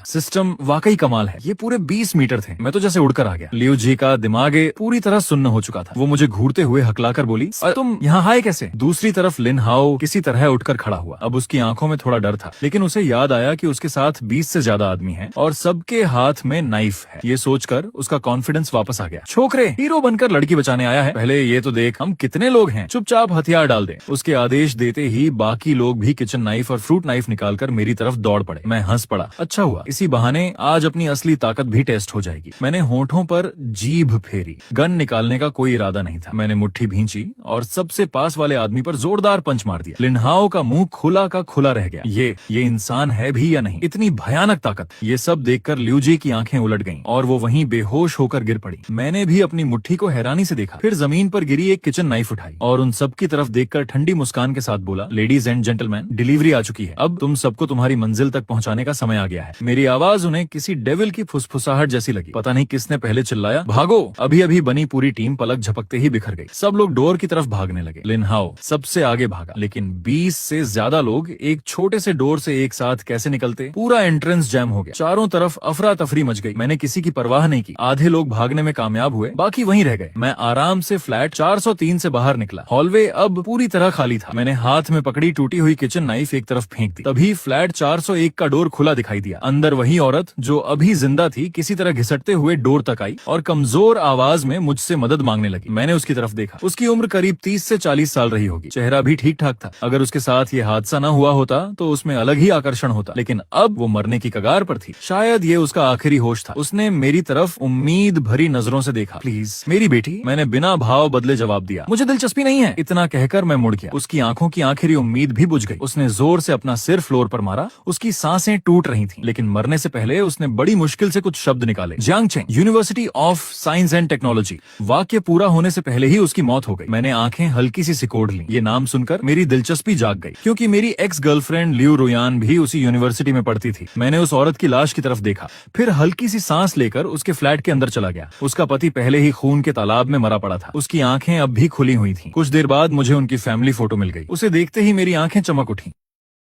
सिस्टम वाकई कमाल है। ये पूरे 20 मीटर थे, मैं तो जैसे उड़कर आ गया। लियू जी का दिमाग पूरी तरह सुन्न हो चुका था। वो मुझे घूरते हुए हकलाकर बोली, तुम यहाँ आए कैसे? दूसरी तरफ लिन हाओ किसी तरह उठकर खड़ा हुआ। अब उसकी आंखों में थोड़ा डर था, लेकिन उसे याद आया कि उसके साथ 20 से ज्यादा आदमी हैं और सबके हाथ में नाइफ है। ये सोचकर उसका कॉन्फिडेंस वापस आ गया। छोकरे, हीरो बनकर लड़की बचाने आया है, पहले ये तो देख हम कितने लोग हैं, चुपचाप हथियार डाल दे। उसके आदेश देते ही बाकी लोग भी किचन नाइफ और फ्रूट नाइफ निकालकर मेरी तरफ दौड़ पड़े। मैं हंस पड़ा। अच्छा हुआ, इसी बहाने आज अपनी असली ताकत भी टेस्ट हो जाएगी। मैंने होठों पर जीभ फेरी। गन निकालने का कोई इरादा नहीं था। मैंने मुट्ठी भींची और सबसे पास वाले आदमी पर जोरदार पंच मार दिया। लिन हाओ का मुंह खुला का खुला रह गया। ये इंसान है भी या नहीं? इतनी भयानक ताकत। ये सब देखकर लियू जी की आंखें उलट गईं और वो वहीं बेहोश होकर गिर पड़ी। मैंने भी अपनी मुट्ठी को हैरानी से देखा, फिर जमीन पर गिरी एक किचन नाइफ उठाई और उन सबकी तरफ देखकर ठंडी मुस्कान के साथ बोला, लेडीज एंड जेंटलमैन, डिलीवरी आ चुकी है। अब तुम सबको तुम्हारी मंजिल तक पहुंचाने का समय आ गया है। मेरी आवाज उन्हें किसी डेविल की फुसफुसाहट जैसी लगी। पता नहीं किसने पहले चिल्लाया, भागो। अभी अभी बनी पूरी टीम पलक झपकते ही बिखर गई। सब लोग डोर की तरफ भागने लगे। लिन हाओ सबसे आगे भागा, लेकिन 20 से ज्यादा लोग एक छोटे से डोर से एक साथ कैसे निकलते? पूरा एंट्रेंस जैम हो गया। चारों तरफ अफरा तफरी मच गई। मैंने किसी की परवाह नहीं की। आधे लोग भागने में कामयाब हुए, बाकी वहीं रह गए। मैं आराम से फ्लैट 403 से बाहर निकला। हॉलवे अब पूरी तरह खाली था। मैंने हाथ में पकड़ी टूटी हुई किचन नाइफ एक तरफ फेंक दी। तभी फ्लैट 401 का डोर खुला दिखाई दिया। अंदर वही औरत जो अभी जिंदा थी किसी तरह घिसटते हुए डोर तक आई और कमजोर आवाज में मुझसे मदद मांगने लगी। मैंने उसकी तरफ देखा। उसकी उम्र करीब 30 से 40 साल रही होगी। चेहरा भी ठीक ठाक था। अगर उसके साथ ये हादसा न हुआ होता तो उसमें अलग ही आकर्षण होता, लेकिन अब वो मरने की कगार पर थी। शायद ये उसका आखिरी होश था। उसने मेरी तरफ उम्मीद भरी नजरों से देखा। प्लीज मेरी बेटी, मैंने बिना भाव बदले जवाब दिया। मुझे दिलचस्पी नहीं है। इतना कहकर मैं मुड़ गया। उसकी आंखों की आखिरी उम्मीद भी बुझ गई। उसने जोर से अपना सिर फ्लोर पर मारा। उसकी सांसें टूट रही थीं, लेकिन मरने से पहले उसने बड़ी मुश्किल से कुछ शब्द निकाले। Jiangcheng university of science and technology. वाक्य पूरा होने से पहले ही उसकी मौत हो गई। मैंने आंखें हल्की सी सिकोड़ ली। ये नाम सुनकर मेरी दिलचस्पी जाग गई, क्योंकि मेरी एक्स गर्लफ्रेंड लियू रुयान भी उसी यूनिवर्सिटी में पढ़ती थी। मैंने उस औरत की लाश की तरफ देखा, फिर हल्की सी सांस लेकर उसके फ्लैट के अंदर चला गया। उसका पति पहले ही खून के तालाब में मरा पड़ा था। उसकी आंखें अब भी खुली हुई थीं। कुछ देर बाद मुझे उनकी फैमिली फोटो मिल गई। उसे देखते ही मेरी आंखें चमक उठी।